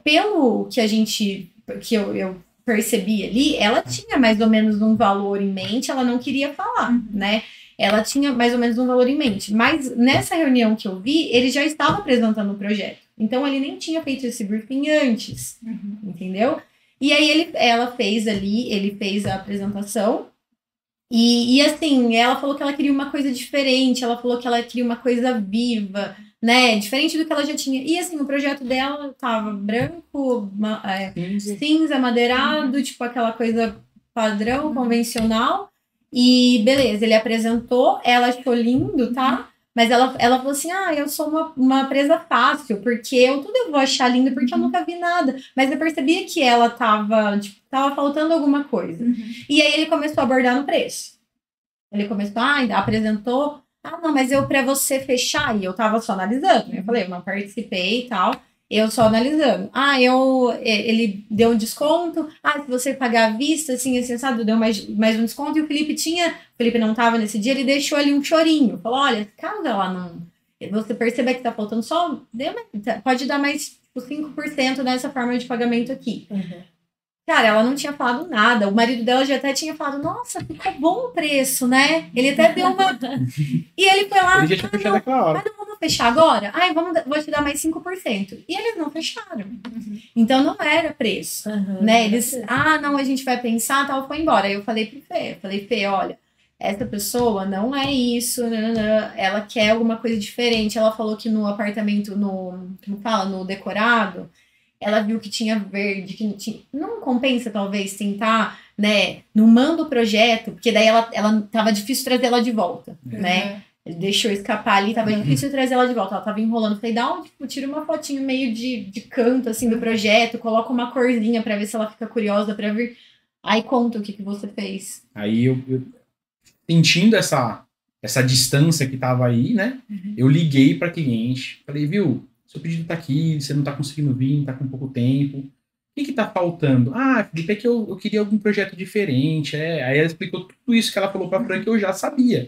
Pelo que eu percebi ali, ela tinha mais ou menos um valor em mente, ela não queria falar, né? Ela tinha mais ou menos um valor em mente. Mas, nessa reunião que eu vi, ele já estava apresentando o projeto. Então, ele nem tinha feito esse briefing antes, entendeu? E aí, ele fez a apresentação. E assim, ela falou que ela queria uma coisa diferente, ela falou que ela queria uma coisa viva, né? Diferente do que ela já tinha. E assim, o projeto dela tava branco, cinza, amadeirado, tipo aquela coisa padrão, convencional. E beleza, ele apresentou, ela achou lindo, tá? Mas ela falou assim, eu sou uma presa fácil, porque tudo eu vou achar lindo, porque eu nunca vi nada. Mas eu percebia que ela tava faltando alguma coisa. E aí ele começou a abordar no preço. Ele começou, apresentou, não, mas pra você fechar, e eu tava só analisando. Eu falei, eu não participei e tal, eu só analisando. Ele deu um desconto, se você pagar à vista, assim, sabe, deu mais um desconto, e o Felipe não tava nesse dia, ele deixou ali um chorinho. Falou, olha, caso ela não... Você perceber que tá faltando só, pode dar mais 5% nessa forma de pagamento aqui. Cara, ela não tinha falado nada. O marido dela já até tinha falado, nossa, ficou bom o preço, né? Ele até deu uma... E ele foi lá... Ele já tinha fechado aquela hora. Mas não vamos fechar agora? Vou te dar mais 5%. E eles não fecharam. Então, não era preço. Né? Eles, não, a gente vai pensar, tal, foi embora. Aí eu falei pro Fê, olha, essa pessoa não é isso, ela quer alguma coisa diferente. Ela falou que no apartamento, no decorado... Ela viu que tinha verde, que não tinha... Não compensa, talvez, tentar, né? Não manda o projeto, porque daí ela tava difícil trazer ela de volta, né? Deixou escapar ali, tava difícil trazer ela de volta. Ela tava enrolando. Falei, tira uma fotinho meio de canto, assim, do projeto, coloca uma corzinha pra ver se ela fica curiosa pra vir. Aí conta o que você fez. Aí eu sentindo essa distância que tava aí, né? Eu liguei pra cliente, falei, viu? Seu pedido tá aqui, você não tá conseguindo vir, tá com pouco tempo. O que tá faltando? Felipe, é que eu queria algum projeto diferente. Aí ela explicou tudo isso que ela falou pra Fran, que eu já sabia.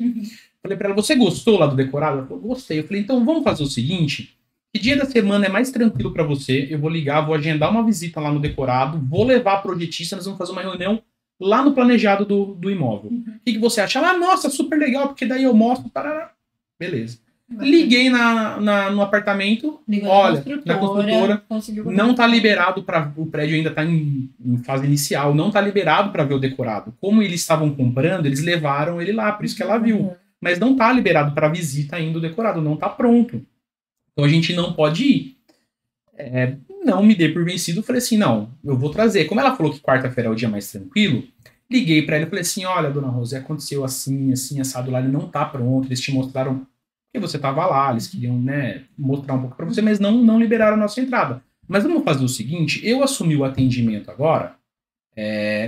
Falei pra ela, você gostou lá do decorado? Ela falou, gostei. Eu falei, então vamos fazer o seguinte, que dia da semana é mais tranquilo pra você? Eu vou ligar, vou agendar uma visita lá no decorado, vou levar a projetista, nós vamos fazer uma reunião lá no planejado do imóvel. O que você acha? Nossa, super legal, porque daí eu mostro. Parará. Beleza. Liguei no apartamento, olha, na construtora, não tá liberado para o prédio ainda tá em fase inicial, não tá liberado para ver o decorado. Como eles estavam comprando, eles levaram ele lá, por isso que ela viu. Mas não tá liberado para visita ainda o decorado, não tá pronto. Então a gente não pode ir. Não me dei por vencido, falei assim, não, eu vou trazer. Como ela falou que quarta-feira é o dia mais tranquilo, liguei para ela e falei assim, olha, dona Rose, aconteceu assim, assado lá, ele não tá pronto, eles te mostraram porque você tava lá, eles queriam, né, mostrar um pouco para você, mas não liberaram a nossa entrada. Mas vamos fazer o seguinte, eu assumi o atendimento agora,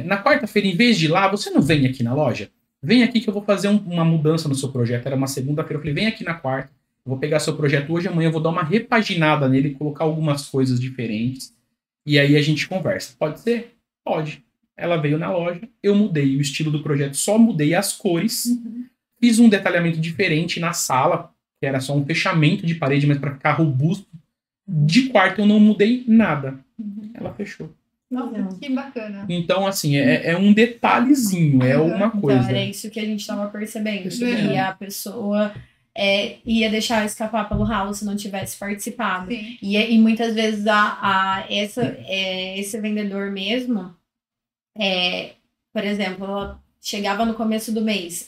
na quarta-feira, em vez de ir lá, você não vem aqui na loja? Vem aqui que eu vou fazer uma mudança no seu projeto. Era uma segunda-feira, eu falei, vem aqui na quarta, eu vou pegar seu projeto hoje, amanhã eu vou dar uma repaginada nele, colocar algumas coisas diferentes, e aí a gente conversa. Pode ser? Pode. Ela veio na loja, eu mudei o estilo do projeto, só mudei as cores, fiz um detalhamento diferente na sala, que era só um fechamento de parede, mas para ficar robusto. De quarto eu não mudei nada. Ela fechou. Nossa, que bacana. Então, assim, é um detalhezinho, é uma coisa. Então, era isso que a gente estava percebendo. Que a pessoa ia deixar escapar pelo ralo se não tivesse participado. E muitas vezes esse vendedor mesmo, por exemplo, ela chegava no começo do mês,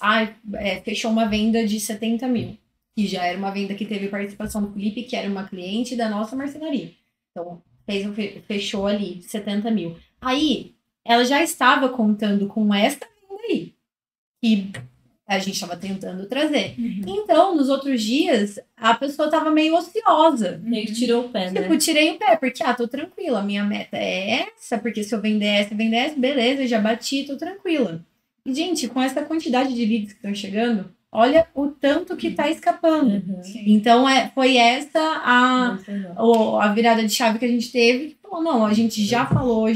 fechou uma venda de 70 mil. Que já era uma venda que teve participação do Felipe, que era uma cliente da nossa marcenaria. Então, fechou ali 70 mil. Aí, ela já estava contando com esta venda aí, que a gente estava tentando trazer. Então, nos outros dias, a pessoa estava meio ociosa. Meio que tirou o pé, né? Tipo, tirei o pé, porque, tô tranquila, minha meta é essa, porque se eu vender essa, beleza, já bati, tô tranquila. E, gente, com essa quantidade de leads que estão chegando, olha o tanto que tá escapando. Então, foi essa a virada de chave que a gente teve. Falou, não, a gente já falou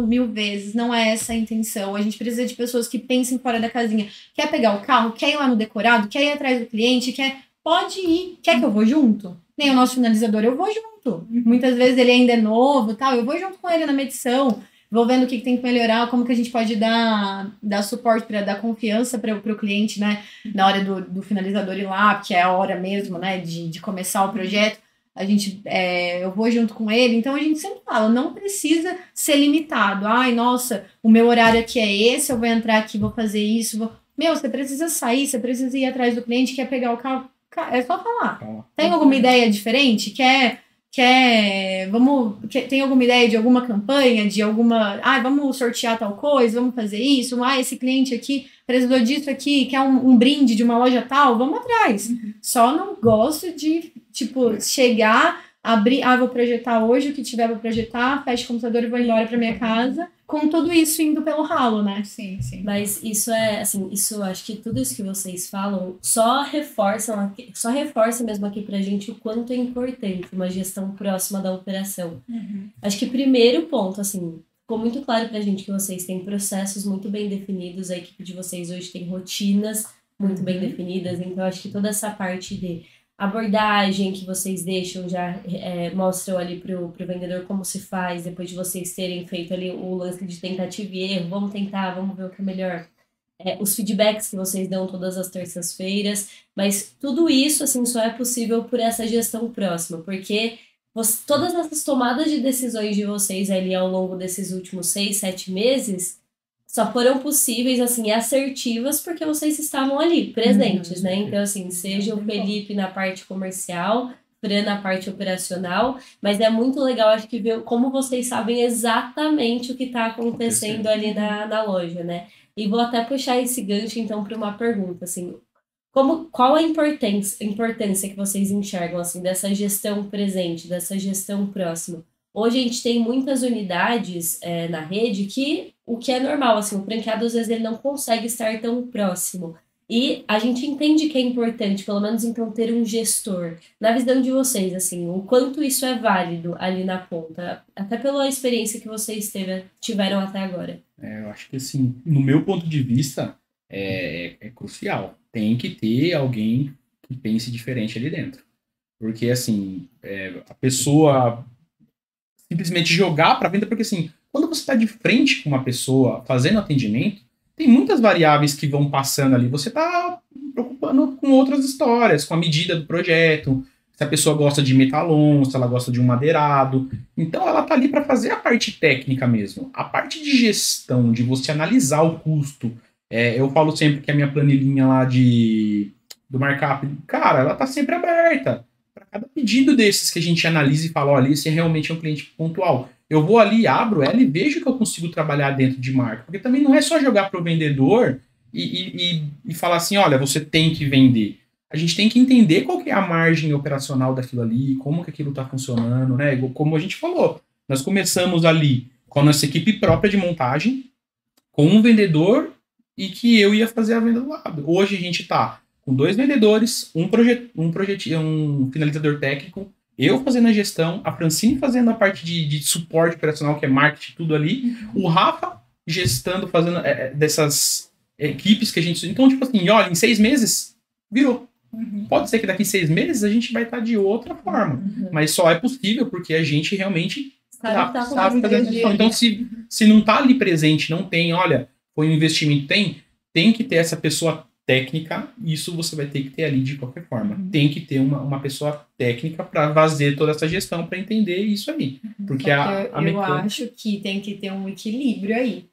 1000 vezes, não é essa a intenção. A gente precisa de pessoas que pensem fora da casinha. Quer pegar o carro? Quer ir lá no decorado? Quer ir atrás do cliente? Pode ir. Quer que eu vou junto? Nem o nosso finalizador, eu vou junto. Muitas vezes ele ainda é novo, tal, eu vou junto com ele na medição. Vou vendo o que tem que melhorar, como que a gente pode dar suporte para dar confiança para o cliente, né? Na hora do finalizador ir lá, que é a hora mesmo, né? De começar o projeto. Eu vou junto com ele. Então, a gente sempre fala, não precisa ser limitado. Nossa, o meu horário aqui é esse, eu vou entrar aqui, vou fazer isso. Meu, você precisa sair, você precisa ir atrás do cliente, quer pegar o carro. É só falar. Tem alguma ideia diferente? Tem alguma ideia de alguma campanha, de alguma... vamos sortear tal coisa, vamos fazer isso, esse cliente aqui precisou disso aqui, quer um brinde de uma loja tal, vamos atrás. Só não gosto de, chegar, abrir, vou projetar hoje o que tiver pra projetar, fecho o computador e vou embora pra minha casa, com tudo isso indo pelo ralo, né? Sim. Mas isso acho que tudo isso que vocês falam só reforça mesmo aqui pra gente o quanto é importante uma gestão próxima da operação. Acho que primeiro ponto, ficou muito claro pra gente que vocês têm processos muito bem definidos, a equipe de vocês hoje tem rotinas muito bem definidas, então acho que toda essa parte de abordagem que vocês deixam já mostram ali pro vendedor como se faz, depois de vocês terem feito ali o lance de tentativa e erro, vamos tentar, vamos ver o que é melhor. Os feedbacks que vocês dão todas as terças-feiras, mas tudo isso só é possível por essa gestão próxima, porque todas essas tomadas de decisões de vocês ali ao longo desses últimos 6, 7 meses só foram possíveis, assertivas, porque vocês estavam ali, presentes, né? Então, seja o Felipe na parte comercial, Fran na parte operacional, mas é muito legal, acho que ver como vocês sabem exatamente o que está acontecendo ali na loja, né? E vou até puxar esse gancho, então, para uma pergunta, qual a importância que vocês enxergam, dessa gestão presente, dessa gestão próxima? Hoje a gente tem muitas unidades na rede que o que é normal, o franqueado às vezes ele não consegue estar tão próximo. E a gente entende que é importante, pelo menos então, ter um gestor. Na visão de vocês, o quanto isso é válido ali na ponta, até pela experiência que vocês tiveram até agora. Eu acho que, no meu ponto de vista, é crucial. Tem que ter alguém que pense diferente ali dentro. Porque, a pessoa simplesmente jogar para venda, porque, Quando você está de frente com uma pessoa fazendo atendimento, tem muitas variáveis que vão passando ali. Você está preocupando com outras histórias, com a medida do projeto, se a pessoa gosta de metalon, se ela gosta de um madeirado. Então ela tá ali para fazer a parte técnica mesmo. A parte de gestão, de você analisar o custo. Eu falo sempre que a minha planilhinha lá do markup, cara, ela tá sempre aberta. Para cada pedido desses que a gente analisa e fala, olha, esse realmente é um cliente pontual. Eu vou ali, abro ela e vejo que eu consigo trabalhar dentro de marca. Porque também não é só jogar para o vendedor e falar assim, olha, você tem que vender. A gente tem que entender qual que é a margem operacional daquilo ali, como que aquilo está funcionando, né? Como a gente falou, nós começamos ali com a nossa equipe própria de montagem, com um vendedor e que eu ia fazer a venda do lado. Hoje a gente está com 2 vendedores, um finalizador técnico, eu fazendo a gestão, a Francine fazendo a parte de suporte operacional, que é marketing, tudo ali, o Rafa gestando, fazendo dessas equipes que a gente... Então, tipo assim, olha, em 6 meses, virou. Pode ser que daqui 6 meses a gente vai estar de outra forma, mas só é possível porque a gente realmente sabe fazer a gestão. Então, se não está ali presente, não tem, olha, foi um investimento, tem que ter essa pessoa técnica, isso você vai ter que ter ali de qualquer forma. Tem que ter uma pessoa técnica para fazer toda essa gestão, para entender isso aí. Porque eu acho que tem que ter um equilíbrio aí,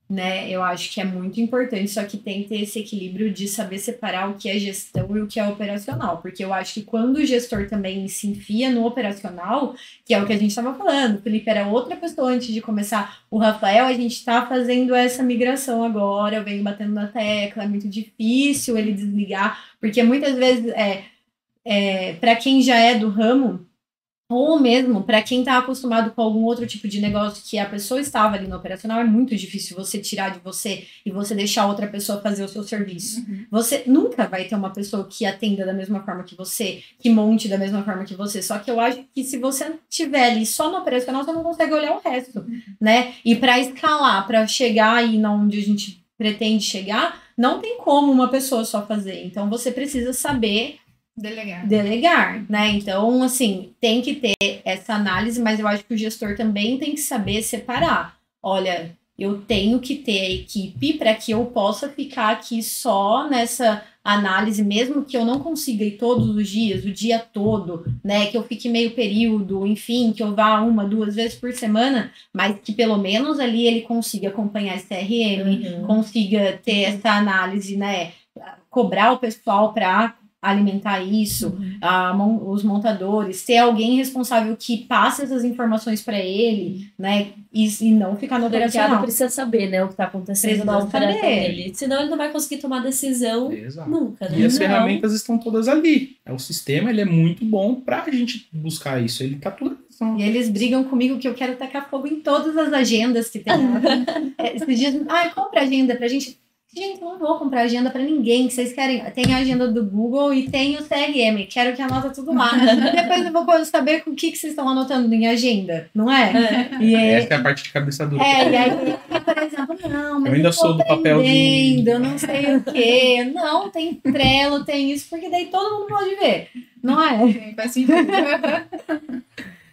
né? Eu acho que é muito importante, só que tem que ter esse equilíbrio de saber separar o que é gestão e o que é operacional, porque eu acho que quando o gestor também se enfia no operacional, que é o que a gente estava falando, o Felipe era outra pessoa antes de começar, o Rafael, a gente está fazendo essa migração agora, eu venho batendo na tecla, é muito difícil ele desligar, porque muitas vezes para quem já é do ramo, ou mesmo para quem está acostumado com algum outro tipo de negócio que a pessoa estava ali no operacional, é muito difícil você tirar de você e você deixar outra pessoa fazer o seu serviço. Você nunca vai ter uma pessoa que atenda da mesma forma que você, que monte da mesma forma que você. Só que eu acho que se você estiver ali só no operacional, você não consegue olhar o resto, né? E para escalar, para chegar aí na onde a gente pretende chegar, não tem como uma pessoa só fazer. Então você precisa saber delegar, né? Então, assim, tem que ter essa análise, mas eu acho que o gestor também tem que saber separar. Olha, eu tenho que ter a equipe para que eu possa ficar aqui só nessa análise, mesmo que eu não consiga ir todos os dias, o dia todo, né? Que eu fique meio período, enfim, que eu vá 1, 2 vezes por semana, mas que pelo menos ali ele consiga acompanhar esse CRM, consiga ter essa análise, né? Cobrar o pessoal para alimentar isso, os montadores, ter alguém responsável que passe essas informações para ele, né, e não ficar no operacional. Precisa saber, né, o que está acontecendo na operação dele, senão ele não vai conseguir tomar decisão nunca, né? E as ferramentas estão todas ali. O sistema, ele é muito bom para a gente buscar isso, ele tá tudo. E eles brigam comigo que eu quero tacar fogo em todas as agendas que tem. Esses dias, compra agenda pra gente. Gente, eu não vou comprar agenda pra ninguém. Vocês querem? Tem a agenda do Google e tem o CRM. Quero que anota tudo lá. Depois eu vou saber o que vocês estão anotando em agenda, não é? E essa é a parte de cabeça dura. E aí, por exemplo, não, mas eu ainda sou do papel de... eu não sei o quê. Não, tem Trello, tem isso, porque daí todo mundo pode ver, não é? Faz sentido.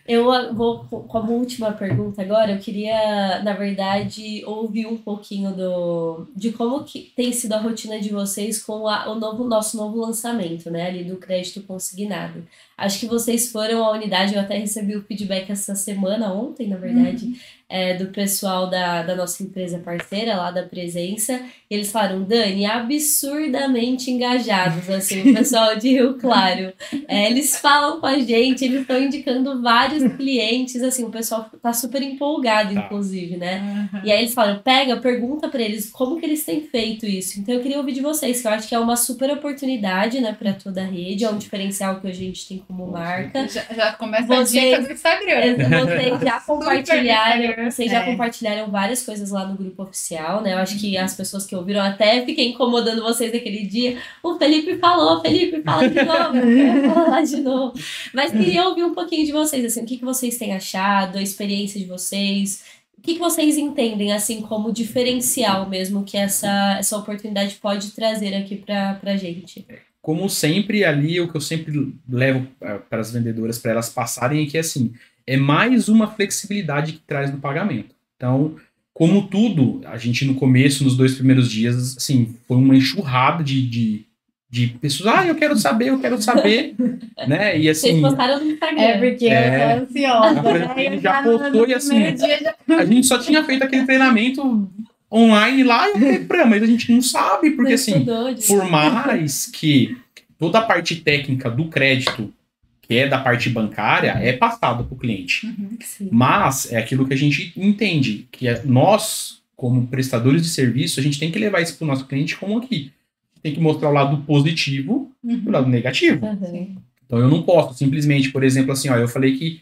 Eu vou, como última pergunta agora, eu queria, na verdade, ouvir um pouquinho de como que tem sido a rotina de vocês com o nosso novo lançamento, né, ali do crédito consignado. Acho que vocês foram à unidade, eu até recebi o feedback essa semana, ontem, na verdade, do pessoal da nossa empresa parceira, lá da Presença. E eles falaram, Dani, absurdamente engajados, assim, o pessoal de Rio Claro. Eles falam com a gente, eles estão indicando vários clientes, assim, o pessoal tá super empolgado, inclusive, né? E aí eles falam, pergunta pra eles como que eles têm feito isso. Então eu queria ouvir de vocês, que eu acho que é uma super oportunidade, né, pra toda a rede, é um diferencial que a gente tem como marca. Já começa a dica do Instagram. Vocês já compartilharam várias coisas lá no grupo oficial, né? Eu acho que as pessoas que ouviram até fiquei incomodando vocês naquele dia. O Felipe fala de novo, fala lá de novo. Mas queria ouvir um pouquinho de vocês, assim, o que vocês têm achado, a experiência de vocês, o que vocês entendem, assim, como diferencial mesmo que essa oportunidade pode trazer aqui pra gente. Como sempre, ali, o que eu sempre levo para as vendedoras, para elas passarem, é que, assim, é mais uma flexibilidade que traz no pagamento. Então, como tudo, a gente no começo, nos 2 primeiros dias, assim, foi uma enxurrada de pessoas, eu quero saber, né? E assim... Vocês postaram no Instagram. Porque eu tô ansiosa, né? Ele já postou e assim, a gente só tinha feito aquele treinamento online lá, e eu falei, mas a gente não sabe, porque assim, por mais que toda a parte técnica do crédito, que é da parte bancária, é passada para o cliente. Mas é aquilo que a gente entende, que nós, como prestadores de serviço, a gente tem que levar isso para o nosso cliente como aqui. Tem que mostrar o lado positivo e o lado negativo. Então eu não posso simplesmente, por exemplo, assim, eu falei que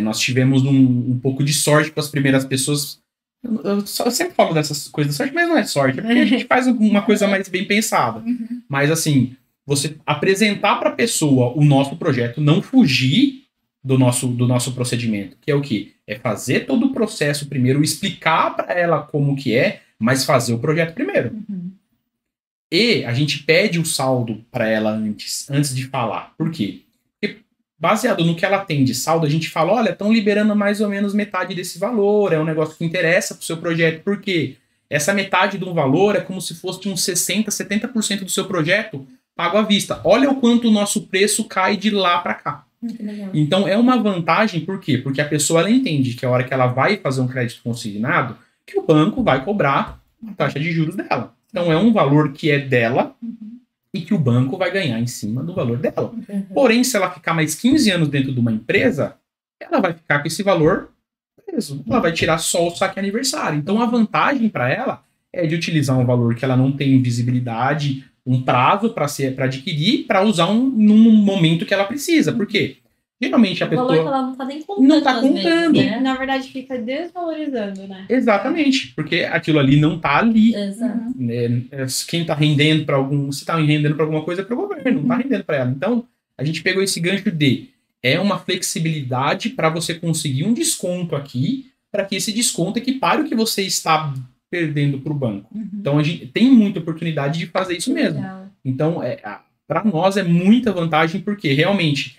nós tivemos um pouco de sorte com as primeiras pessoas. Eu sempre falo dessas coisas de sorte, mas não é sorte, é porque a gente faz uma coisa mais bem pensada. Mas assim, você apresentar para a pessoa o nosso projeto, não fugir do nosso procedimento, que é o quê? É fazer todo o processo primeiro, explicar para ela como que é, mas fazer o projeto primeiro. E a gente pede o saldo para ela antes de falar. Por quê? Porque baseado no que ela tem de saldo, a gente fala, olha, estão liberando mais ou menos metade desse valor, é um negócio que interessa para o seu projeto. Por quê? Essa metade de um valor é como se fosse de uns 60%, 70% do seu projeto pago à vista. Olha o quanto o nosso preço cai de lá para cá. Então é uma vantagem, por quê? Porque a pessoa ela entende que a hora que ela vai fazer um crédito consignado, que o banco vai cobrar a taxa de juros dela. Então é um valor que é dela e que o banco vai ganhar em cima do valor dela. Porém, se ela ficar mais 15 anos dentro de uma empresa, ela vai ficar com esse valor preso. Ela vai tirar só o saque aniversário. Então a vantagem para ela é de utilizar um valor que ela não tem visibilidade, um prazo para adquirir, para usar num momento que ela precisa. Por quê? Geralmente a pessoa... O valor que ela não tá nem contando. Não tá contando. Vezes, né? Na verdade, fica desvalorizando, né? Exatamente. Porque aquilo ali não tá ali. Exato. Quem tá rendendo para algum... Se tá rendendo para alguma coisa é pro governo, não tá rendendo para ela. Então, a gente pegou esse gancho de... É uma flexibilidade para você conseguir um desconto aqui, para que esse desconto equipare o que você está perdendo para o banco. Então, a gente tem muita oportunidade de fazer isso mesmo. Então, para nós é muita vantagem, porque realmente...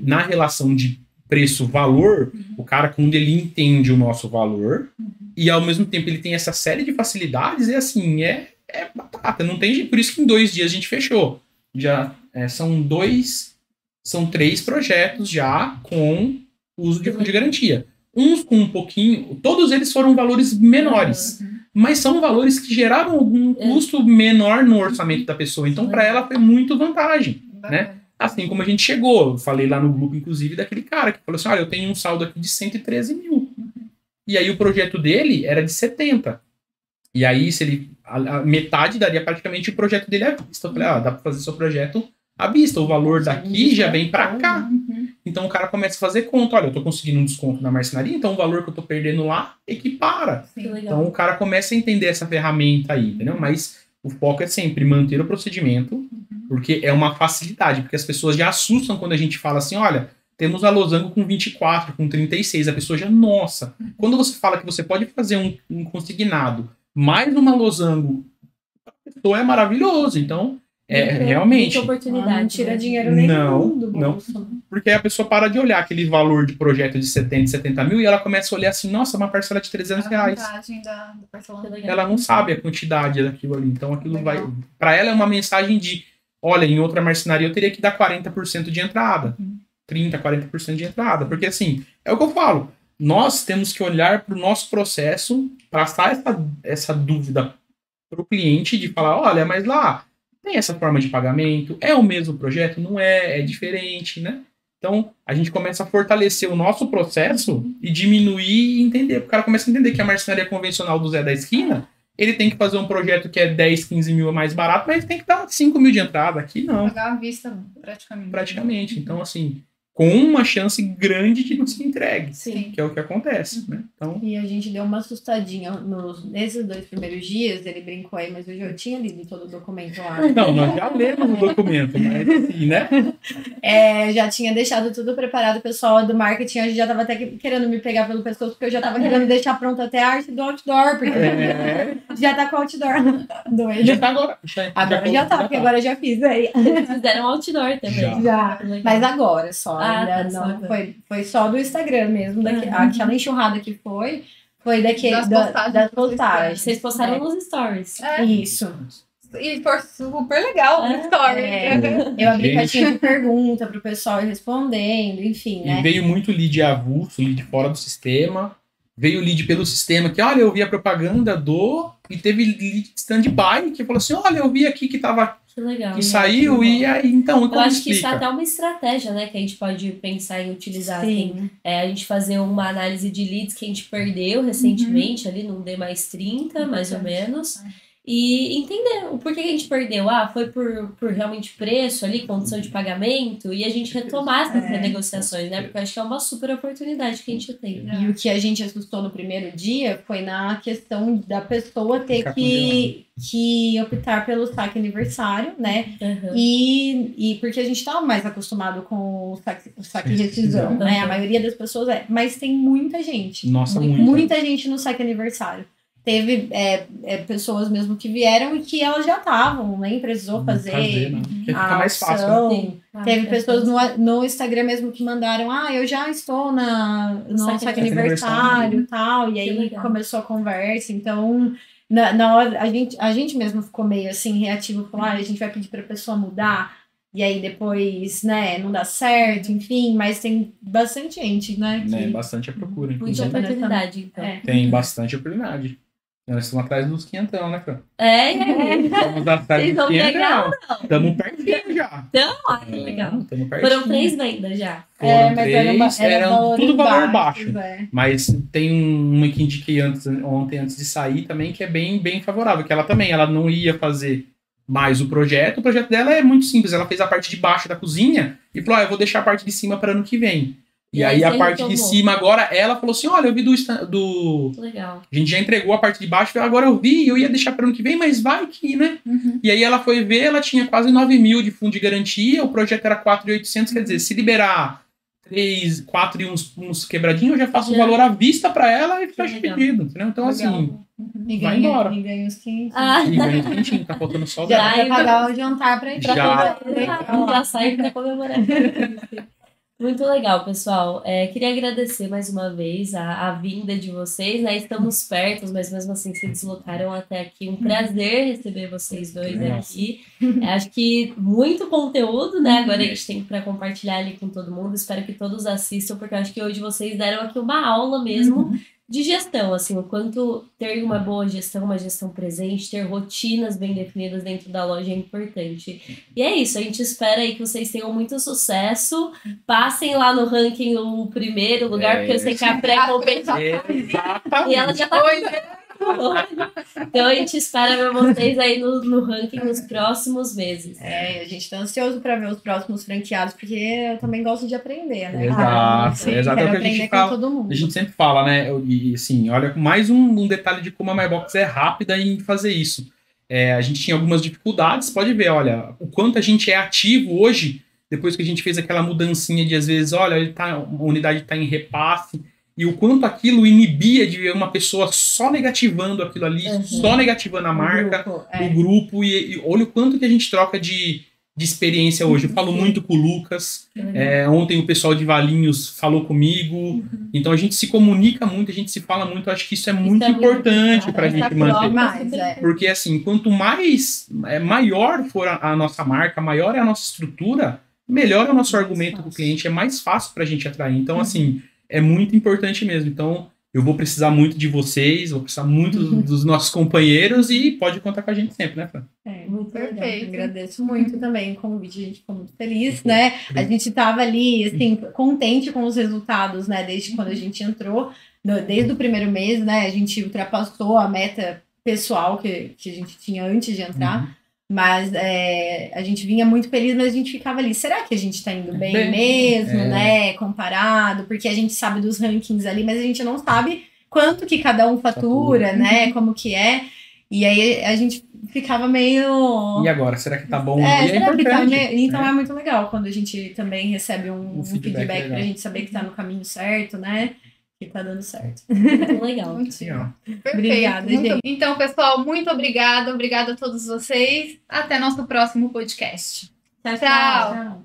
na relação de preço-valor, o cara, quando ele entende o nosso valor e ao mesmo tempo ele tem essa série de facilidades, assim, é batata, não tem jeito. Por isso que em 2 dias a gente fechou. Já são 3 projetos já com uso de fundo de garantia. Uns com um pouquinho, todos eles foram valores menores, mas são valores que geraram algum custo menor no orçamento da pessoa. Então, para ela foi muito vantagem, né? Assim como a gente chegou, eu falei lá no grupo, inclusive, daquele cara que falou assim, olha, eu tenho um saldo aqui de 113 mil. E aí o projeto dele era de 70. E aí, se ele a metade daria praticamente o projeto dele à vista. Eu falei, dá para fazer seu projeto à vista. O valor daqui já vem para cá. Então o cara começa a fazer conta. Olha, eu tô conseguindo um desconto na marcenaria, então o valor que eu tô perdendo lá equipara. Então o cara começa a entender essa ferramenta aí, entendeu? Mas o foco é sempre manter o procedimento, porque é uma facilidade, porque as pessoas já assustam quando a gente fala assim, olha, temos a losango com 24, com 36, a pessoa já, nossa. Quando você fala que você pode fazer um consignado mais uma losango, a pessoa é maravilhoso, então, realmente... Muita oportunidade. Não tira dinheiro nenhum do bolso. Não, porque a pessoa para de olhar aquele valor de projeto de 70 mil e ela começa a olhar assim, nossa, uma parcela de 300 reais. Do parcelamento. Ela não sabe a quantidade daquilo ali, então aquilo vai... Para ela é uma mensagem de, olha, em outra marcenaria eu teria que dar 40% de entrada, 30%, 40% de entrada, porque assim, é o que eu falo, nós temos que olhar para o nosso processo, passar essa dúvida para o cliente de falar, olha, mas lá tem essa forma de pagamento, é o mesmo projeto? Não é diferente, né? Então, a gente começa a fortalecer o nosso processo e diminuir e entender. O cara começa a entender que a marcenaria convencional do Zé da Esquina, ele tem que fazer um projeto que é 10, 15 mil mais barato, mas ele tem que dar 5 mil de entrada. Aqui não. Pagar à vista, praticamente. Praticamente. Então, assim, com uma chance grande de não ser entregue. Sim. Que é o que acontece, né? Então... E a gente deu uma assustadinha nesses 2 primeiros dias, ele brincou aí, mas eu já tinha lido todo o documento lá. Não, nós já lemos o documento, mas assim, né? Já tinha deixado tudo preparado, o pessoal do marketing já tava até querendo me pegar pelo pescoço, porque eu já tava querendo deixar pronto até a arte do outdoor, porque já tá com o outdoor doido. Já tá agora. Agora já tá, porque agora eu já fiz aí. Eles fizeram outdoor também. Já. Mas agora só. Tá, Foi só do Instagram mesmo. Aquela enxurrada que foi. Foi das postagens. Vocês postaram nos stories. Isso. E foi super legal o story. Eu abri caixinha de pergunta pro pessoal ir respondendo, enfim, né? E veio muito lead avulso, lead fora do sistema. Veio lead pelo sistema que, olha, eu vi a propaganda e teve lead stand-by que falou assim, olha, eu vi aqui que tava... Que legal. Que saiu e aí, então, eu acho explica? Que isso é até uma estratégia, né, que a gente pode pensar em utilizar. Sim. Assim, a gente fazer uma análise de leads que a gente perdeu recentemente, ali no D+30, mais ou menos. E entender o porquê que a gente perdeu. Foi por realmente preço ali, condição de pagamento, e a gente retomar essas renegociações, né? Porque eu acho que é uma super oportunidade que a gente tem. E o que a gente assustou no primeiro dia foi na questão da pessoa ter que optar pelo saque aniversário, né? E porque a gente estava mais acostumado com o saque rescisão, né? A maioria das pessoas mas tem muita gente. Nossa, muita gente no saque aniversário. Teve pessoas mesmo que vieram e que elas já estavam, nem precisou fazer fica mais fácil. Né? Teve pessoas no Instagram mesmo que mandaram, eu já estou no saque aniversário e tal, e aí começou a conversa, então na hora a gente mesmo ficou meio assim reativo, falou, a gente vai pedir para a pessoa mudar, e aí depois, né, não dá certo, enfim, mas tem bastante gente, né? Bastante a procura. Muita oportunidade, então. Tem bastante oportunidade. Nós estamos atrás dos 500, né, Fran? Estamos atrás dos 500. Estamos pertinho já. Então, legal. Foram 3 vendas já. Foram 3, eram tudo valor baixo. Mas tem uma que indiquei ontem, antes de sair também, que é bem, bem favorável. Que ela não ia fazer mais o projeto. O projeto dela é muito simples. Ela fez a parte de baixo da cozinha e falou, eu vou deixar a parte de cima para ano que vem. E aí a parte de cima agora, ela falou assim, olha, eu vi do... Legal. A gente já entregou a parte de baixo, agora eu vi, eu ia deixar para ano que vem, mas vai que, né? E aí ela foi ver, ela tinha quase 9 mil de fundo de garantia, o projeto era 4.800, quer dizer, se liberar 3, 4 e uns quebradinhos, eu já faço o valor à vista para ela e fecha o pedido, entendeu? Então, assim, vai embora. E ganha os 500. E ganha os 500, tá faltando só já vai pagar o jantar pra ir já sai pra comemorar. Muito legal, pessoal. Queria agradecer mais uma vez a vinda de vocês, né? Estamos perto, mas mesmo assim se deslocaram até aqui. Um prazer receber vocês dois aqui. Acho que muito conteúdo, né? Agora a gente tem para compartilhar ali com todo mundo. Espero que todos assistam, porque eu acho que hoje vocês deram aqui uma aula mesmo de gestão, assim, o quanto ter uma boa gestão, uma gestão presente, ter rotinas bem definidas dentro da loja é importante. E é isso, a gente espera aí que vocês tenham muito sucesso, passem lá no ranking o primeiro lugar, porque eu sei que a pré-competição e ela já tá então a gente espera ver vocês aí no ranking nos próximos meses. A gente tá ansioso para ver os próximos franqueados, porque eu também gosto de aprender, né? Exato, exato. É o que a gente fala. Todo mundo. A gente sempre fala, né? E assim, olha, mais um detalhe de como a MyBox é rápida em fazer isso. A gente tinha algumas dificuldades, pode ver, olha, o quanto a gente é ativo hoje, depois que a gente fez aquela mudancinha de às vezes, olha, a unidade está em repasse. E o quanto aquilo inibia de ver uma pessoa só negativando aquilo ali, só negativando a marca, o grupo. E olha o quanto que a gente troca de experiência hoje. Eu falo muito com o Lucas. Ontem o pessoal de Valinhos falou comigo. Então a gente se comunica muito, a gente se fala muito. Eu acho que isso é muito importante para a gente manter. Porque assim, quanto maior for a nossa marca, maior é a nossa estrutura, melhor é o nosso argumento com o cliente, é mais fácil para a gente atrair. Então assim... É muito importante mesmo. Então, eu vou precisar muito de vocês, vou precisar muito dos nossos companheiros e pode contar com a gente sempre, né, Fran? Muito perfeito. Agradeço muito também o convite, a gente ficou muito feliz, né? A gente estava ali, assim, contente com os resultados, né? Desde quando a gente entrou, desde o primeiro mês, né? A gente ultrapassou a meta pessoal que a gente tinha antes de entrar. Mas a gente vinha muito feliz, mas a gente ficava ali, será que a gente tá indo bem mesmo, né, comparado, porque a gente sabe dos rankings ali, mas a gente não sabe quanto que cada um fatura, né, como que é, e aí a gente ficava meio... E agora, será que tá bom? Será que tá Então é muito legal quando a gente também recebe um feedback pra gente saber que tá no caminho certo, né, que tá dando certo. Muito legal. Obrigada, gente. Então, pessoal, muito obrigada. Obrigada a todos vocês. Até nosso próximo podcast. Tchau.